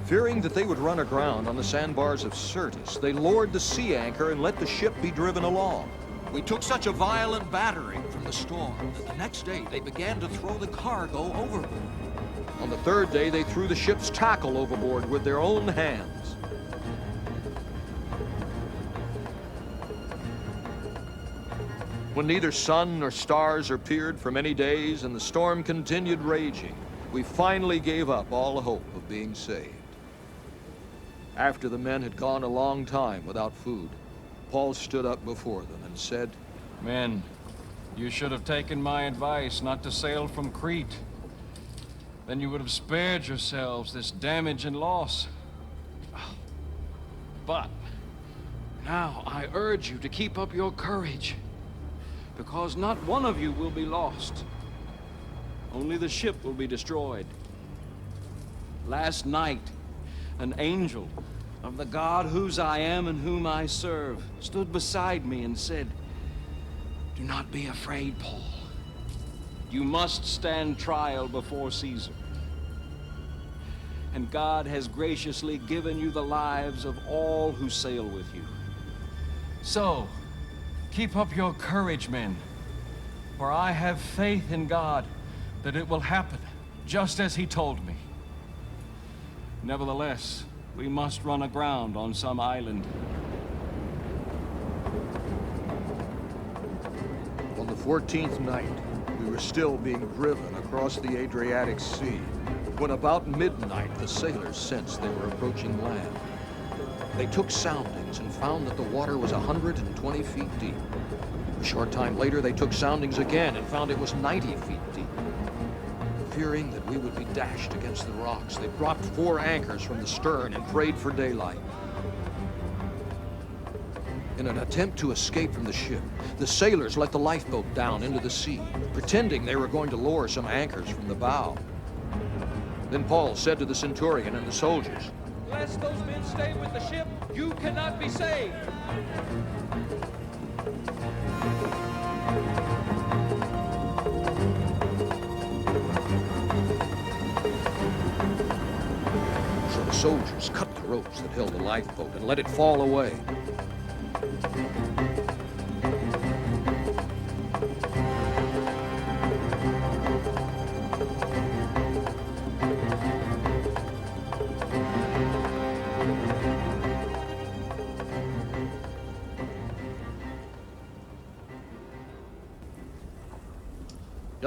Fearing that they would run aground on the sandbars of Syrtis, they lowered the sea anchor and let the ship be driven along. We took such a violent battering from the storm that the next day they began to throw the cargo overboard. On the third day, they threw the ship's tackle overboard with their own hands. When neither sun nor stars appeared for many days and the storm continued raging, we finally gave up all hope of being saved. After the men had gone a long time without food, Paul stood up before them and said, Men, you should have taken my advice not to sail from Crete. Then you would have spared yourselves this damage and loss. But now I urge you to keep up your courage, because not one of you will be lost. Only the ship will be destroyed. Last night, an angel of the God whose I am and whom I serve stood beside me and said, "Do not be afraid, Paul. You must stand trial before Caesar. And God has graciously given you the lives of all who sail with you. So, keep up your courage, men, for I have faith in God that it will happen just as he told me. Nevertheless, we must run aground on some island." On the 14th night, we were still being driven across the Adriatic Sea, when about midnight the sailors sensed they were approaching land. They took soundings and found that the water was 120 feet deep. A short time later, they took soundings again and found it was 90 feet deep. Fearing that we would be dashed against the rocks, they dropped 4 anchors from the stern and prayed for daylight. In an attempt to escape from the ship, the sailors let the lifeboat down into the sea, pretending they were going to lower some anchors from the bow. Then Paul said to the centurion and the soldiers, "Unless those men stay with the ship, you cannot be saved." So the soldiers cut the ropes that held the lifeboat and let it fall away.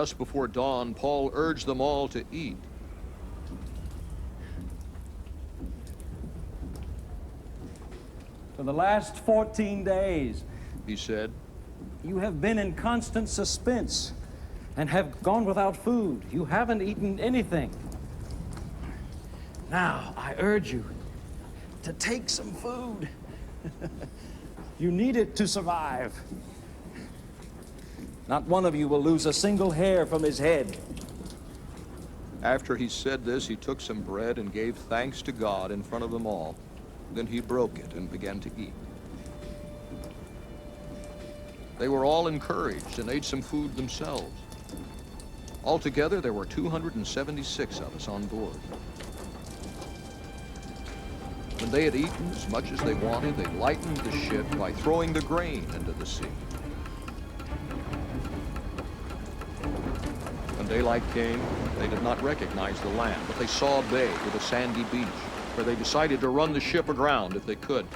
Just before dawn, Paul urged them all to eat. For the last 14 days, he said, you have been in constant suspense and have gone without food. You haven't eaten anything. Now, I urge you to take some food. You need it to survive. Not one of you will lose a single hair from his head. After he said this, he took some bread and gave thanks to God in front of them all. Then he broke it and began to eat. They were all encouraged and ate some food themselves. Altogether, there were 276 of us on board. When they had eaten as much as they wanted, they lightened the ship by throwing the grain into the sea. When daylight came, they did not recognize the land, but they saw a bay with a sandy beach, where they decided to run the ship aground if they could.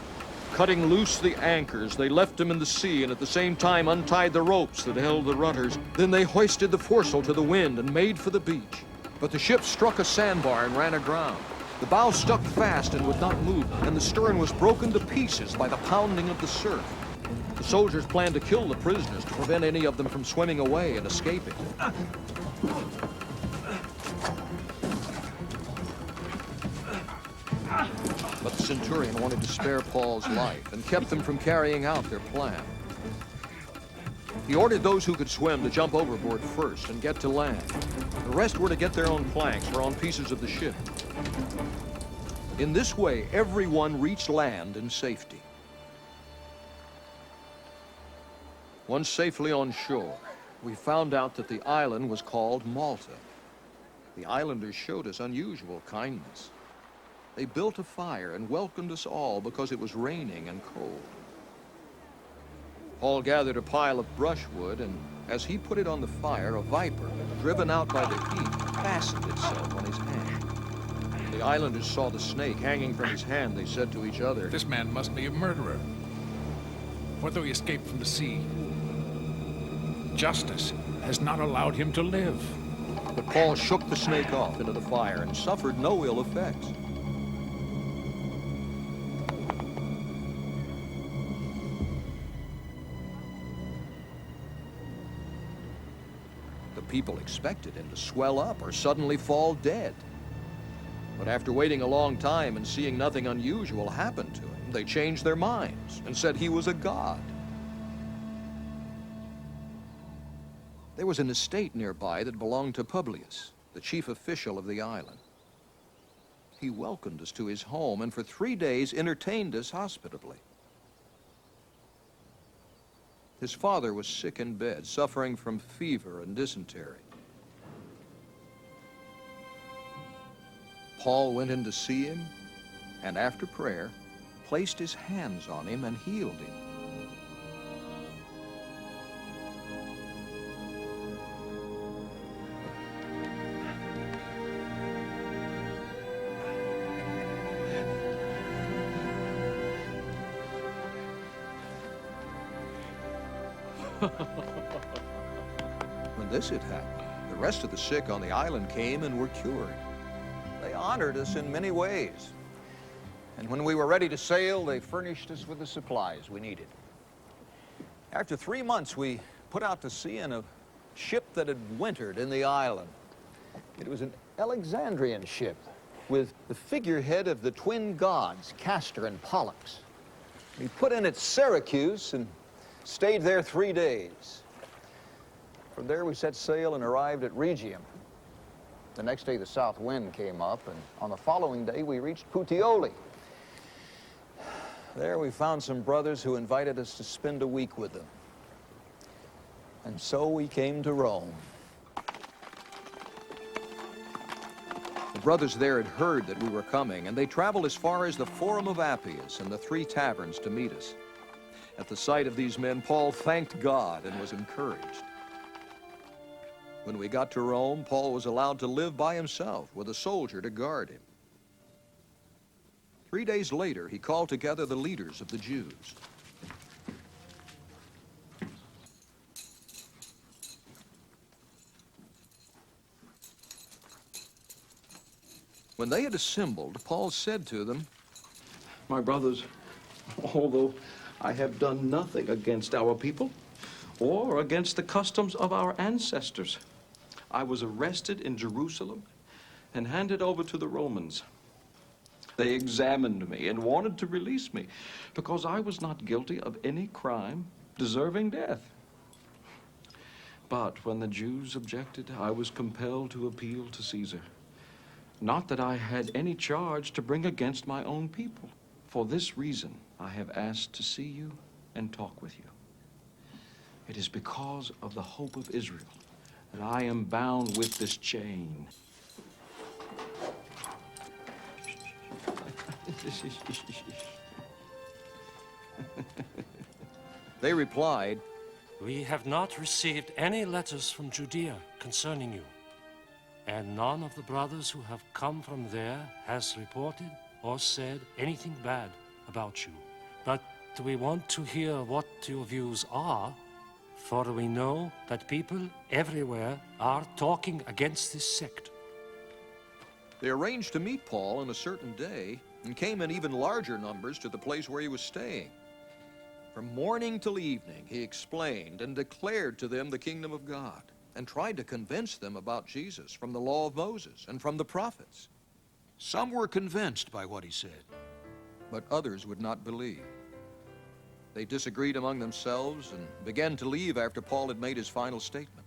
Cutting loose the anchors, they left them in the sea and at the same time untied the ropes that held the rudders. Then they hoisted the foresail to the wind and made for the beach. But the ship struck a sandbar and ran aground. The bow stuck fast and would not move, and the stern was broken to pieces by the pounding of the surf. The soldiers planned to kill the prisoners to prevent any of them from swimming away and escaping. But the centurion wanted to spare Paul's life and kept them from carrying out their plan. He ordered those who could swim to jump overboard first and get to land. The rest were to get their own planks or on pieces of the ship. In this way, everyone reached land in safety. Once safely on shore, we found out that the island was called Malta. The islanders showed us unusual kindness. They built a fire and welcomed us all because it was raining and cold. Paul gathered a pile of brushwood, and as he put it on the fire, a viper, driven out by the heat, fastened itself on his hand. The islanders saw the snake hanging from his hand. They said to each other, "This man must be a murderer. What though he escaped from the sea? Justice has not allowed him to live." But Paul shook the snake off into the fire and suffered no ill effects. People expected him to swell up or suddenly fall dead. But after waiting a long time and seeing nothing unusual happen to him, they changed their minds and said he was a god. There was an estate nearby that belonged to Publius, the chief official of the island. He welcomed us to his home and for 3 days entertained us hospitably. His father was sick in bed, suffering from fever and dysentery. Paul went in to see him, and after prayer, placed his hands on him and healed him. When this had happened, the rest of the sick on the island came and were cured. They honored us in many ways. And when we were ready to sail, they furnished us with the supplies we needed. After 3 months, we put out to sea in a ship that had wintered in the island. It was an Alexandrian ship with the figurehead of the twin gods, Castor and Pollux. We put in at Syracuse and stayed there 3 days. From there, we set sail and arrived at Rhegium. The next day, the south wind came up, and on the following day, we reached Puteoli. There, we found some brothers who invited us to spend a week with them. And so we came to Rome. The brothers there had heard that we were coming, and they traveled as far as the Forum of Appius and the 3 taverns to meet us. At the sight of these men, Paul thanked God and was encouraged. When we got to Rome, Paul was allowed to live by himself with a soldier to guard him. 3 days later, he called together the leaders of the Jews. When they had assembled, Paul said to them, My brothers, although I have done nothing against our people or against the customs of our ancestors, I was arrested in Jerusalem and handed over to the Romans. They examined me and wanted to release me because I was not guilty of any crime deserving death. But when the Jews objected, I was compelled to appeal to Caesar. Not that I had any charge to bring against my own people. For this reason, I have asked to see you and talk with you. It is because of the hope of Israel that I am bound with this chain. They replied, We have not received any letters from Judea concerning you, and none of the brothers who have come from there has reported or said anything bad about you. But we want to hear what your views are, for we know that people everywhere are talking against this sect. They arranged to meet Paul on a certain day and came in even larger numbers to the place where he was staying. From morning till evening, he explained and declared to them the kingdom of God and tried to convince them about Jesus from the law of Moses and from the prophets. Some were convinced by what he said, but others would not believe. They disagreed among themselves and began to leave after Paul had made his final statement.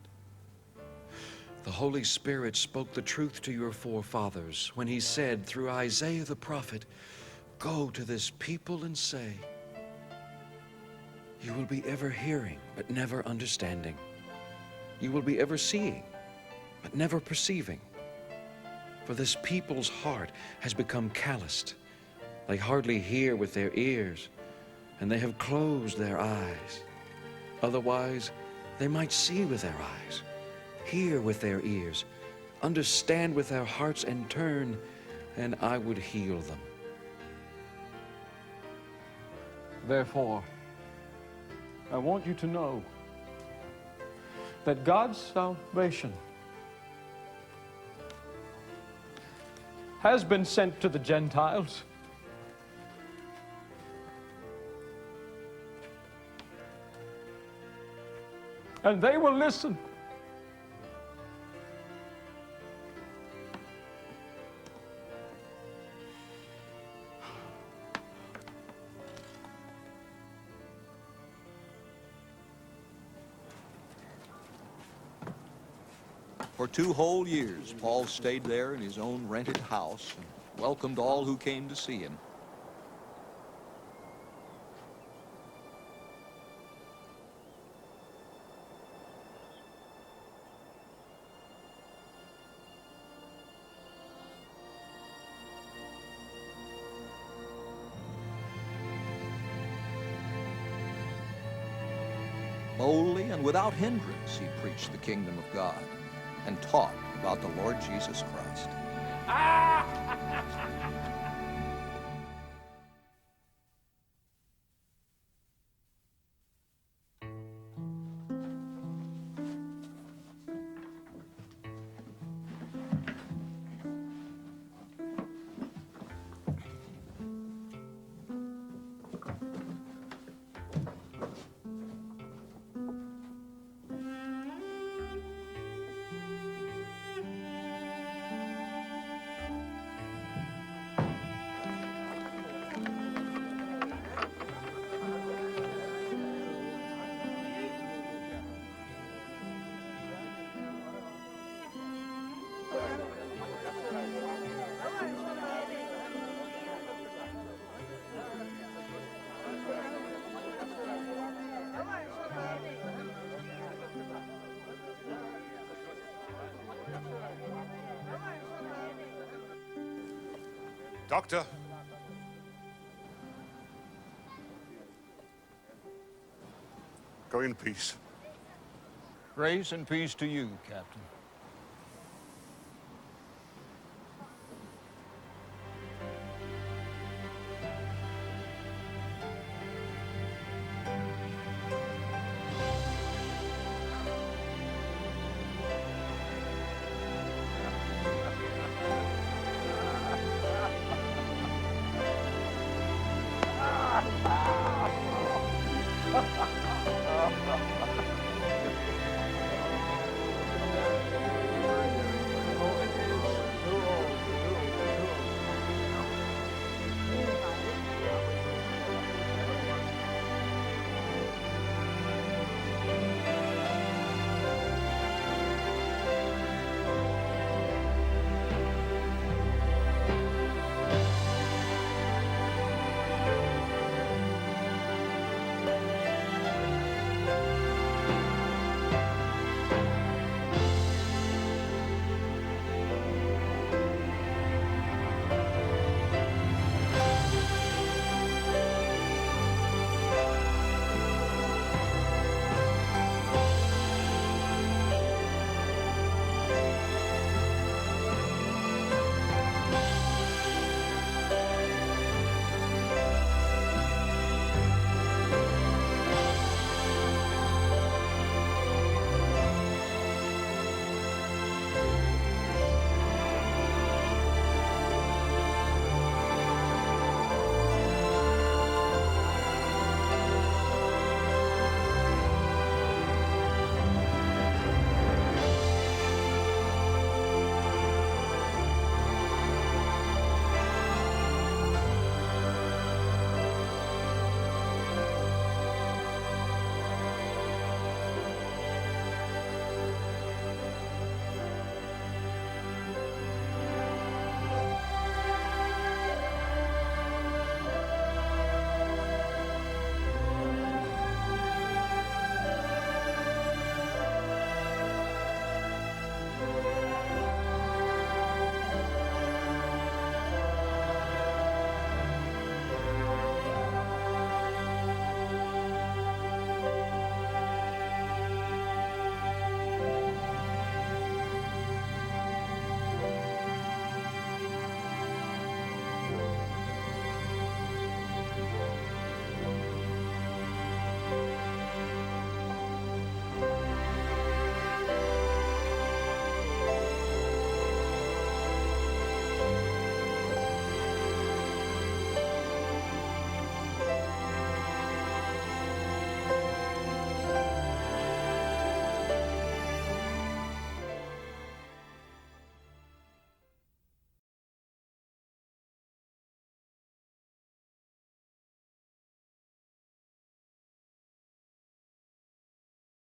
The Holy Spirit spoke the truth to your forefathers when he said through Isaiah the prophet, Go to this people and say, You will be ever hearing, but never understanding. You will be ever seeing, but never perceiving. For this people's heart has become calloused. They hardly hear with their ears, and they have closed their eyes. Otherwise, they might see with their eyes, hear with their ears, understand with their hearts, and turn, and I would heal them. Therefore, I want you to know that God's salvation has been sent to the Gentiles. And they will listen. For 2 whole years, Paul stayed there in his own rented house and welcomed all who came to see him. Boldly and without hindrance, he preached the kingdom of God and taught about the Lord Jesus Christ. Doctor. Go in peace. Grace and peace to you, Captain.